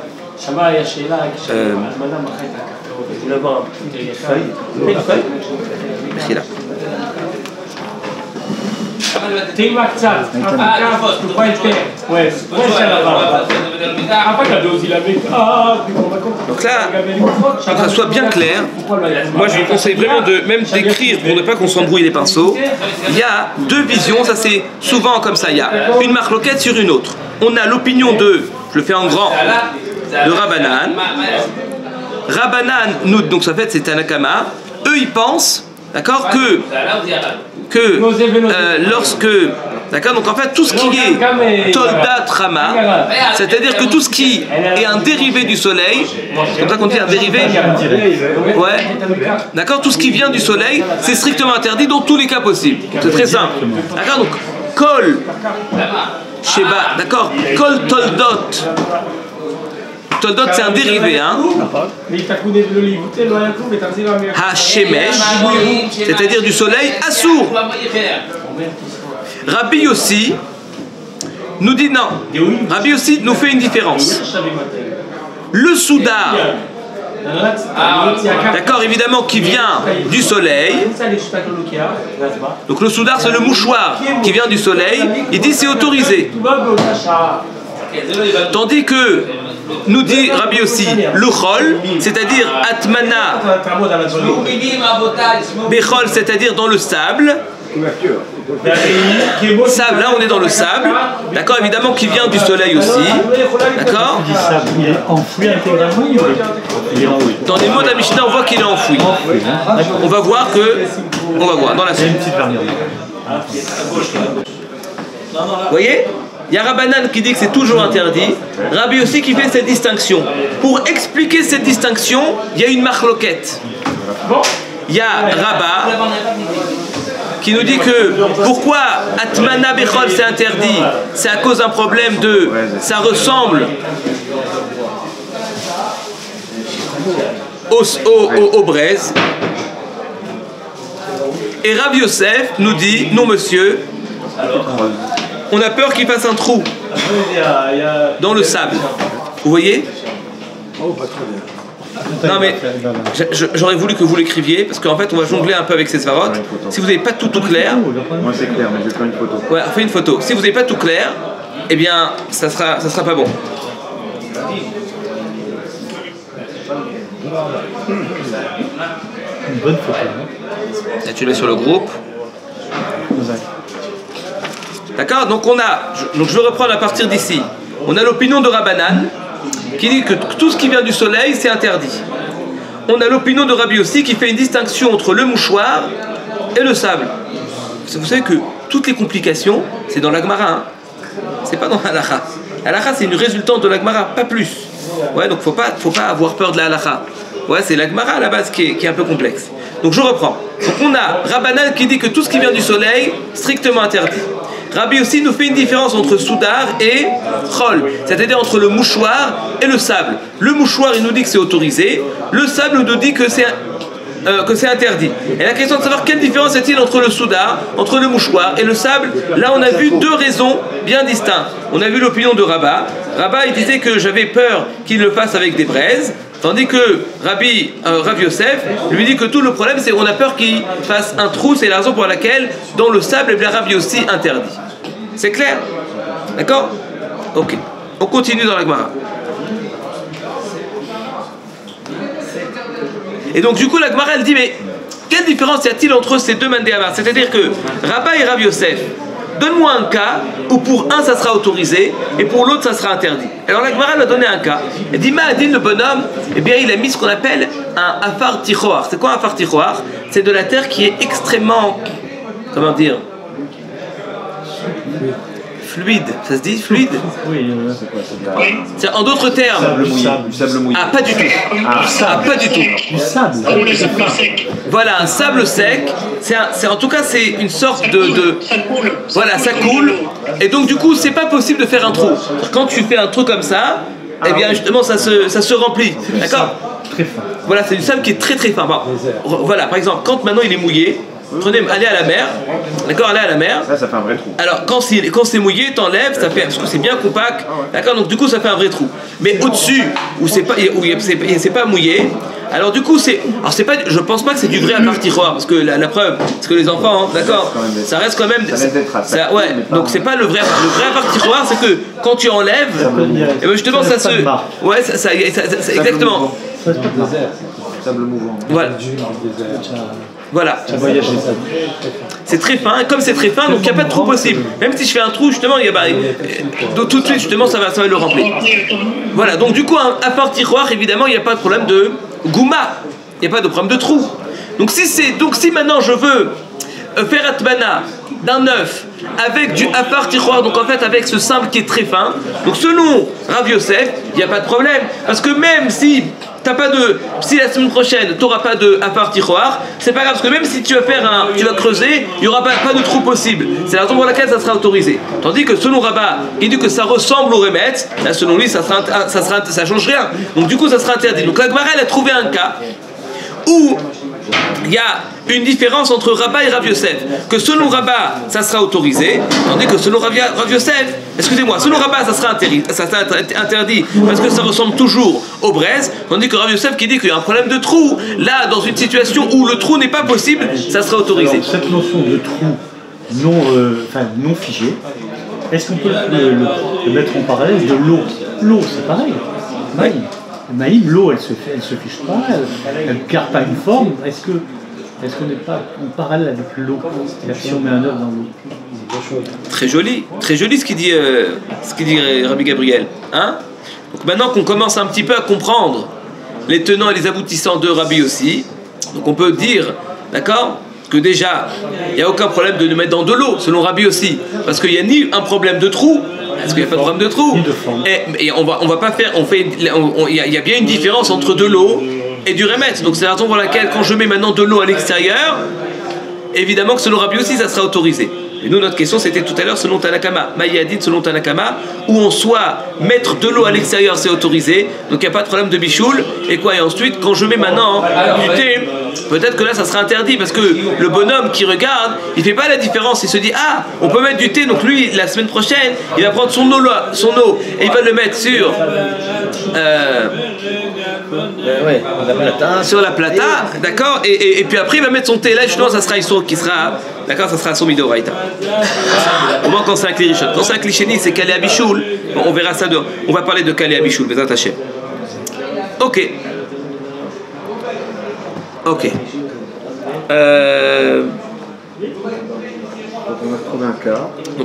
voulais avoir une feuille. Une feuille.
Merci là.
תימא קצת, תקופה יותר,
Donc là, pour que ça soit bien clair, moi je vous conseille vraiment de même d'écrire pour ne pas qu'on s'embrouille les pinceaux. Il y a deux visions, ça c'est souvent comme ça, il y a une marloquette sur une autre. On a l'opinion de, je le fais en grand, de Rabbanan. Rabbanan, nous, donc ça fait c'est Tanakama, eux ils pensent, d'accord, que lorsque, d'accord, donc en fait tout ce qui est Toldat Rama, c'est-à-dire que tout ce qui est un dérivé du soleil, c'est comme ça qu'on dit un dérivé, ouais, d'accord, tout ce qui vient du soleil, c'est strictement interdit dans tous les cas possibles. C'est très simple, d'accord, donc Kol Sheba, d'accord, Kol Toldot. Toldot c'est un dérivé, hein. Ha-Shemesh, c'est-à-dire du soleil, Assour. Rabbi Yossi nous dit non. Rabbi Yossi nous fait une différence. Le soudar, d'accord, évidemment, qui vient du soleil. Donc le soudar, c'est le mouchoir qui vient du soleil. Il dit c'est autorisé. Tandis que nous dit Rabbi Yossi, le chol, c'est-à-dire atmana, bechol, c'est-à-dire dans le sable. Sable, là on est dans le sable, d'accord, évidemment qui vient du soleil aussi, d'accord.
Il est enfoui intégralement.
Dans les mots de la Mishnah, on voit qu'il est enfoui. On va voir dans la suite. Vous voyez? Il y a Rabbanan qui dit que c'est toujours interdit, Rabbi aussi qui fait cette distinction. Pour expliquer cette distinction, il y a une marloquette. Il y a Rabba qui nous dit que pourquoi Atmana Bechol c'est interdit, c'est à cause d'un problème de ça ressemble au braise. Et Rabbi Yosef nous dit non monsieur, on a peur qu'il fasse un trou dans le sable. Vous voyez? Non mais j'aurais voulu que vous l'écriviez parce qu'en fait on va jongler un peu avec ces svarot. Si vous n'avez pas tout clair,
moi c'est clair, mais je vais faire une photo.
Ouais, fais une photo. Si vous n'avez pas tout clair, eh bien ça sera pas bon.
Une bonne photo.
Là, tu le mets sur le groupe. D'accord, donc je vais reprendre à partir d'ici. On a l'opinion de Rabbanan qui dit que tout ce qui vient du soleil c'est interdit. On a l'opinion de Rabbi aussi qui fait une distinction entre le mouchoir et le sable. Vous savez que toutes les complications c'est dans la Gemara, hein. C'est pas dans la halakha. La halakha c'est une résultante de la Gemara, pas plus. Ouais, donc faut pas avoir peur de la halakha. Ouais, c'est la Gemara à la base qui est un peu complexe. Donc je reprends. Donc on a Rabbanan qui dit que tout ce qui vient du soleil strictement interdit. Rabbi aussi nous fait une différence entre soudar et chol, c'est-à-dire entre le mouchoir et le sable. Le mouchoir, il nous dit que c'est autorisé, le sable nous dit que c'est interdit. Et la question de savoir quelle différence est-il entre le soudar, entre le mouchoir et le sable, là on a vu deux raisons bien distinctes. On a vu l'opinion de Rabba. Rabba, il disait que j'avais peur qu'il le fasse avec des braises, tandis que Rabbi Yosef lui dit que tout le problème c'est qu'on a peur qu'il fasse un trou, c'est la raison pour laquelle dans le sable, bien Rabbi aussi interdit. C'est clair? D'accord? Ok. On continue dans la Gemara. Et donc du coup la Gemara elle dit mais quelle différence y a-t-il entre ces deux mandéamar? C'est-à-dire que Rabba et Rabbi Yosef, donne-moi un cas où pour un ça sera autorisé et pour l'autre ça sera interdit. Alors la Gemara a donné un cas. Elle dit Ma'adin le bonhomme, eh bien il a mis ce qu'on appelle un afar tichoar. C'est quoi un afar tichoar? C'est de la terre qui est extrêmement, comment dire, fluide. Ça se dit fluide?
Oui,
c'est en d'autres termes.
Sable mouillé.
Ah, pas du tout. Ah, pas du tout.
du sable.
Comme le sable sec.
Voilà, un sable sec. En tout cas, c'est une sorte de.
Ça coule.
Voilà, ça coule. Et donc, du coup, c'est pas possible de faire un trou. Quand tu fais un trou comme ça, eh bien, justement, ça se remplit. D'accord?
Très fin.
Voilà, c'est du sable qui est très très fin. Bon, voilà, par exemple, quand maintenant il est mouillé, aller à la mer, d'accord, aller à la mer.
Ça fait un vrai trou.
Alors quand c'est mouillé, t'enlèves, ça fait, parce que c'est bien compact, d'accord, donc du coup ça fait un vrai trou. Mais au-dessus, où c'est pas mouillé, alors du coup c'est pas, je pense pas que c'est du vrai appartiroir, parce que la preuve, parce que les enfants, d'accord, ça reste quand même, ouais, donc c'est pas le vrai appartiroir, c'est que quand tu enlèves, et ben justement ça se, ouais, ça exactement.
Sable mouvant.
Voilà. Voilà. C'est très fin, comme c'est très fin, donc il n'y a pas de trou possible. Même si je fais un trou, justement, donc tout de suite, justement, ça va le remplir. Voilà, donc du coup, un appartiroir, évidemment, il n'y a pas de problème de gouma. Il n'y a pas de problème de trou. Donc si maintenant je veux faire atmana d'un œuf avec du appartiroir, donc en fait avec ce simple qui est très fin, donc selon Rav Yosef, il n'y a pas de problème. Parce que même si si la semaine prochaine tu n'auras pas de appartiroir, c'est pas grave, parce que même si tu vas creuser, il n'y aura pas de trou possible. C'est la raison pour laquelle ça sera autorisé. Tandis que selon Rabat, il dit que ça ressemble au remet, là selon lui ça change rien. Donc du coup ça sera interdit. Donc la Gemara elle a trouvé un cas où il y a une différence entre Rabat et Rav Yosef, que selon Rabat ça sera autorisé, tandis que selon Rav Yosef, excusez-moi, selon Rabat ça sera interdit parce que ça ressemble toujours au braise, tandis que Rav Yosef qui dit qu'il y a un problème de trou, là dans une situation où le trou n'est pas possible, ça sera autorisé.
Alors, cette notion de trou non figé, est-ce qu'on peut le mettre en parallèle de l'eau? L'eau c'est pareil. Maïm, l'eau, elle se fiche pas, elle ne garde pas une forme. Est-ce qu'on n'est pas en parallèle avec l'eau si on met un œuf dans l'eau?
Très joli ce qu'il dit Rabbi Gabriel. Hein? Donc maintenant qu'on commence un petit peu à comprendre les tenants et les aboutissants de Rabbi aussi, donc on peut dire, d'accord, que déjà, il n'y a aucun problème de nous mettre dans de l'eau, selon Rabbi aussi, parce qu'il n'y a ni un problème de trou, parce qu'il n'y a pas de problème de trou, et on va pas faire, il y a bien une différence entre de l'eau et du remet. Donc c'est la raison pour laquelle quand je mets maintenant de l'eau à l'extérieur, évidemment que selon Rabbi aussi ça sera autorisé. Et nous notre question c'était tout à l'heure selon Tanakama, Maïadid selon Tanakama, où en soit mettre de l'eau à l'extérieur c'est autorisé, donc il n'y a pas de problème de bichoul, et ensuite quand je mets maintenant du thé, peut-être que là ça sera interdit, parce que le bonhomme qui regarde, il fait pas la différence, il se dit on peut mettre du thé, donc lui la semaine prochaine il va prendre son eau et il va le mettre sur sur la plata, d'accord, et puis après il va mettre son thé, là justement ça sera Issour qui sera, d'accord, ça sera son midoraïta. Au moins quand c'est un cliché. Quand c'est un cliché, c'est Kalé Abichoul. Bon, on verra ça dehors. On va parler de Kalé Abichoul, mais attachez. Ok.
Donc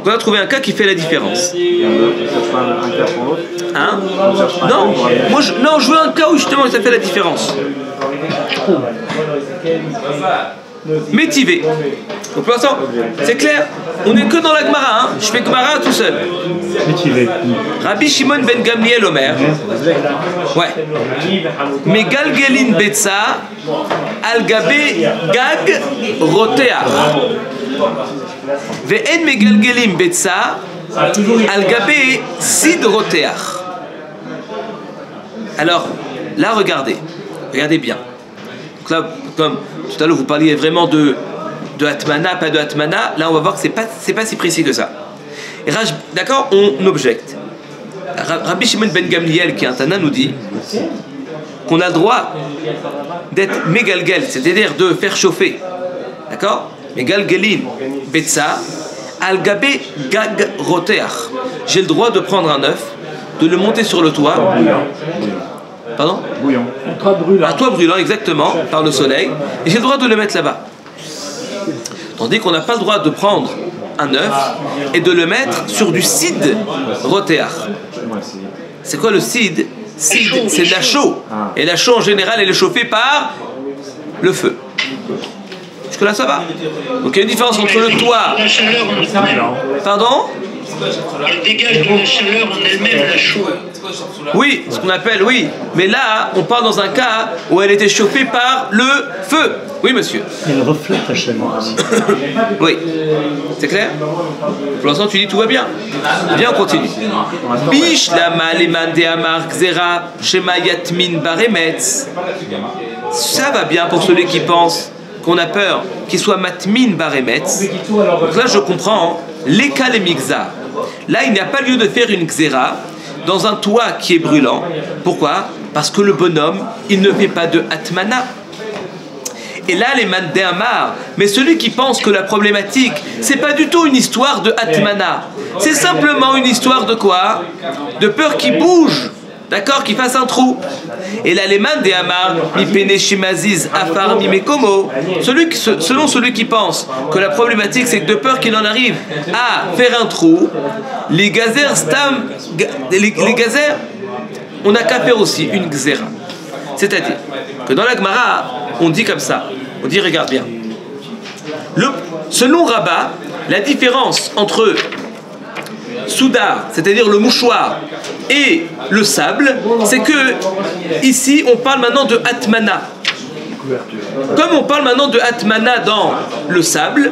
on a trouvé un cas
qui fait la différence.
un cas pour l'autre.
Hein? Non, je veux un cas où justement ça fait la différence. Métivé. Donc pour l'instant, c'est clair, on n'est que dans la Gemara, hein. Je fais Gemara tout seul.
Métivé.
Rabbi Shimon ben Gamliel Omer. Ouais. Megalgelin betza al gabe gag roteach. Ve'en megalgelin betza al gabe sid roteach. Alors, là, regardez bien. Donc là, comme tout à l'heure, vous parliez vraiment de Atmana, pas de Atmana. Là, on va voir que c'est pas si précis que ça. D'accord, on objecte. Rabbi Shimon ben Gamliel, qui est un Tana, nous dit qu'on a le droit d'être mégalgel, c'est-à-dire de faire chauffer. D'accord? Mégalgelin betza al gabe gag roteach. J'ai le droit de prendre un œuf, de le monter sur le toit. Pardon?
Bouillant.
Un toit brûlant, exactement, par le soleil. Et j'ai le droit de le mettre là-bas. Tandis qu'on n'a pas le droit de prendre un œuf et de le mettre sur du sid roteach. C'est quoi le sid? Sid, c'est de la chaux. Et la chaux, en général, elle est chauffée par le feu. Jusque-là, ça va. Donc il y a une différence entre le toit... Pardon?
Elle dégage de la chaleur en elle-même, la chaux.
Oui, ce qu'on appelle, oui. Mais là, on parle dans un cas où elle était chauffée par le feu. Oui, monsieur.
Elle reflète la chaleur.
Oui. C'est clair? Pour l'instant, tu dis tout va bien. Bien, on continue. Bish lama leman de amar gzera shema yatmin baremetz. Ça va bien pour celui qui pense qu'on a peur qu'il soit matmin baremetz, donc là je comprends les cas les migzar. Là il n'y a pas lieu de faire une xéra dans un toit qui est brûlant. Pourquoi? Parce que le bonhomme il ne fait pas de atmana. Et là, les mandé amar, mais celui qui pense que la problématique, c'est pas du tout une histoire de atmana, c'est simplement une histoire de quoi? De peur qui bouge, d'accord, qui fasse un trou. Et là, les mandé amar, mi pene shimaziz afar mi mekomo, selon celui qui pense que la problématique, c'est que de peur qu'il en arrive à faire un trou, les gazers stam, les gazers, on n'a qu'à faire aussi une xéra. C'est-à-dire que dans la Gemara, on dit comme ça, on dit regarde bien. Selon Rabat, la différence entre soudar, c'est-à-dire le mouchoir, et le sable, c'est que ici on parle maintenant de atmana. Comme on parle maintenant de atmana dans le sable,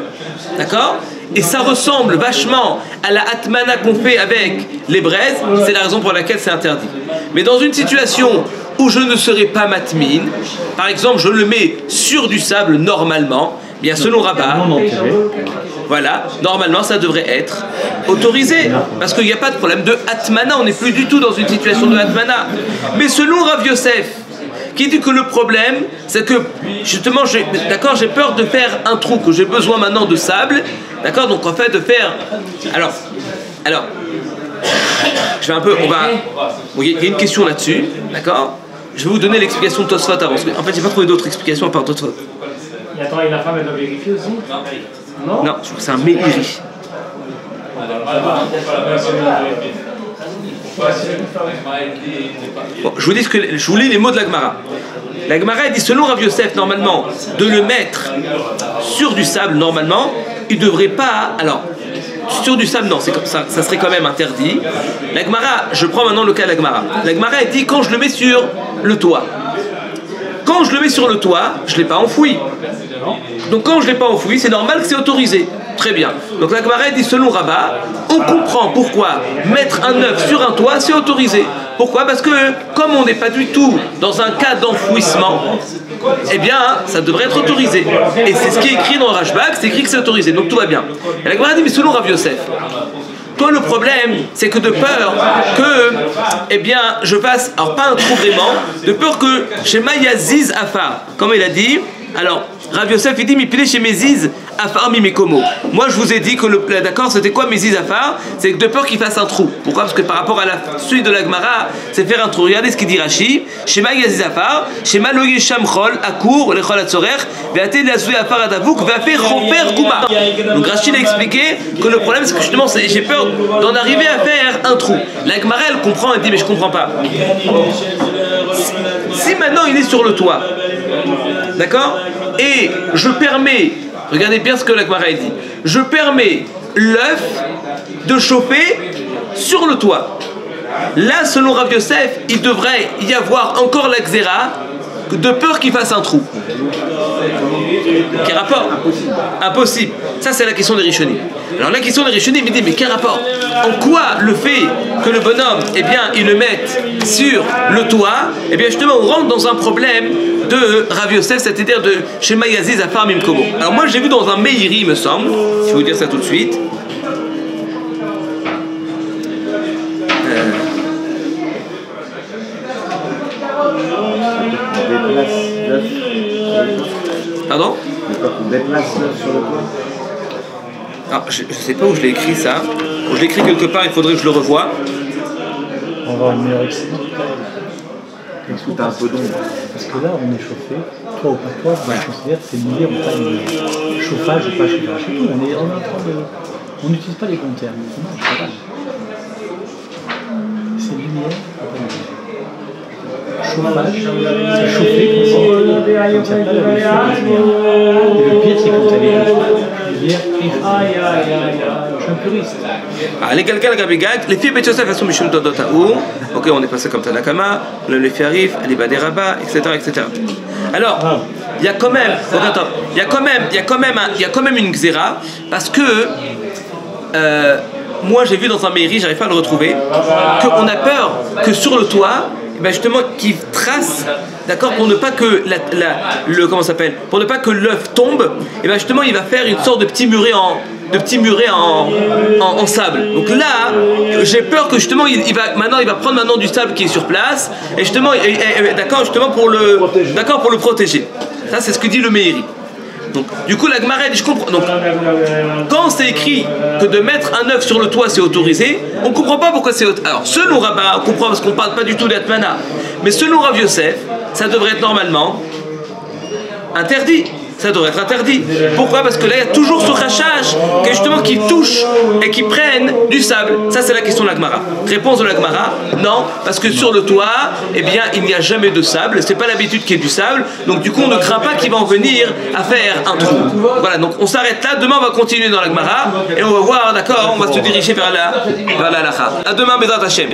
d'accord? Et ça ressemble vachement à la atmana qu'on fait avec les braises, c'est la raison pour laquelle c'est interdit. Mais dans une situation où je ne serai pas matmine, par exemple je le mets sur du sable normalement, bien selon Rabat, voilà, normalement ça devrait être autorisé, parce qu'il n'y a pas de problème de atmana, on n'est plus du tout dans une situation de atmana. Mais selon Rav Yosef, qui dit que le problème, c'est que justement, d'accord, j'ai peur de faire un trou, que j'ai besoin maintenant de sable, d'accord, donc en fait de faire, alors, je vais un peu, il y a une question là-dessus, d'accord. Je vais vous donner l'explication de Tosfot avant. En fait, j'ai pas trouvé d'autres explications à part Tosfot.
Et attends, et la femme, elle doit vérifier aussi? Non,
je trouve que c'est un Meiri. Bon, je vous lis les mots de la Gemara. La Gemara dit selon Rav Yosef, normalement, de le mettre sur du sable, normalement, il ne devrait pas. Alors, sur du sable, non, c'est comme ça serait quand même interdit. La Gemara, je prends maintenant le cas de la Gemara. La Gemara dit quand je le mets sur le toit. Quand je le mets sur le toit, je ne l'ai pas enfoui. Donc quand je ne l'ai pas enfoui, c'est normal que c'est autorisé. Très bien. Donc la Gemara dit selon Rabat, on comprend pourquoi mettre un œuf sur un toit, c'est autorisé. Pourquoi? Parce que comme on n'est pas du tout dans un cas d'enfouissement, eh bien, ça devrait être autorisé. Et c'est ce qui est écrit dans Rashbag, c'est écrit que c'est autorisé. Donc tout va bien. Et la Gemara dit, mais selon Rav Yosef, toi, le problème, c'est que de peur que, eh bien, je fasse, alors pas un trou vraiment, de peur que chez Mayaziz Afar, comme il a dit, alors, Rav Yosef, il dit, mi pilé chez Méziz Afar mi mekomo. Moi, je vous ai dit que d'accord, c'était quoi Méziz Afar? C'est de peur qu'il fasse un trou. Pourquoi? Parce que par rapport à la suite de la Gemara, c'est faire un trou. Regardez ce qu'il dit Rashi. Chez Mayaziz Afar, chez Maloye Shamchol, Akour, le Chol Atzorech, Veate Lazoué Afar Adavouk, Veafe Rofer Kouma. Donc Rashi a expliqué que le problème, c'est que justement, j'ai peur d'en arriver à faire un trou. La Gemara, elle comprend, elle dit, mais je comprends pas. Si maintenant il est sur le toit, d'accord, et je permets, regardez bien ce que la Gemara dit, je permets l'œuf de chauffer sur le toit. Là, selon Rav Yosef, il devrait y avoir encore la xéra de peur qu'il fasse un trou. Quel rapport? Impossible. Ça, c'est la question des Rishonim. Alors la question des Rishonim, il dit, mais quel rapport? En quoi le fait que le bonhomme, eh bien, il le mette sur le toit, eh bien, justement, on rentre dans un problème de Rav Yosef, c'est-à-dire de Shema Yaziz Afar Mimkomo. Alors moi, j'ai vu dans un Meiri, me semble, je vais vous dire ça tout de suite. Pardon?
On déplace sur le toit.
Alors, je ne sais pas où je l'ai écrit ça. Je l'ai écrit quelque part, il faudrait que je le revoie.
On va avoir une meilleure explication.
Est-ce que tu as un peu d'ombre?
Parce que là, on est chauffé, toi ou pas toi, je considère que c'est une lumière, on parle de chauffage ou pas chauffage. C'est tout. On est en train de. On n'utilise pas les bons termes. Non, c'est pas. C'est lumière, pas lumière. Chauffage, c'est chauffer quand il n'y a pas la lumière. Et le pire, c'est quand elle est lumière et je suis un puriste.
Les galgal gabigag, les filles Beth Yosef assument Mishum Todot Haour. Ok, on est passé comme Tanakama, le filles arrivent, les Baderaba, etc. Alors, il y a quand même, il y a quand même une xéra, parce que moi j'ai vu dans un Meiri, j'arrive pas à le retrouver, qu'on a peur que sur le toit, ben justement, qu'il trace d'accord, pour ne pas que comment ça s'appelle, pour ne pas que l'œuf tombe, et bien justement il va faire une sorte de petit muret en sable. Donc là, j'ai peur que justement il va prendre maintenant du sable qui est sur place, et justement, d'accord, justement pour le protéger. Ça c'est ce que dit le Meiri. Donc, du coup, la Gemara dit, je comprends. Donc, quand c'est écrit que de mettre un œuf sur le toit c'est autorisé, on ne comprend pas pourquoi c'est autorisé. Alors, selon Rabba, on comprend parce qu'on ne parle pas du tout d'Atmana, mais selon Rav Yosef, ça devrait être normalement interdit. Ça devrait être interdit. Pourquoi? Parce que là, il y a toujours ce rachage qui touche et qui prennent du sable. Ça, c'est la question de la Gemara. Réponse de la Gemara, non, parce que sur le toit, eh bien, il n'y a jamais de sable. C'est pas l'habitude qu'il y ait du sable. Donc, du coup, on ne craint pas qu'il va en venir à faire un trou. Voilà, donc on s'arrête là. Demain, on va continuer dans la Gemara et on va voir, d'accord, on va se diriger vers la halakha. À demain, Bezrat Hashem.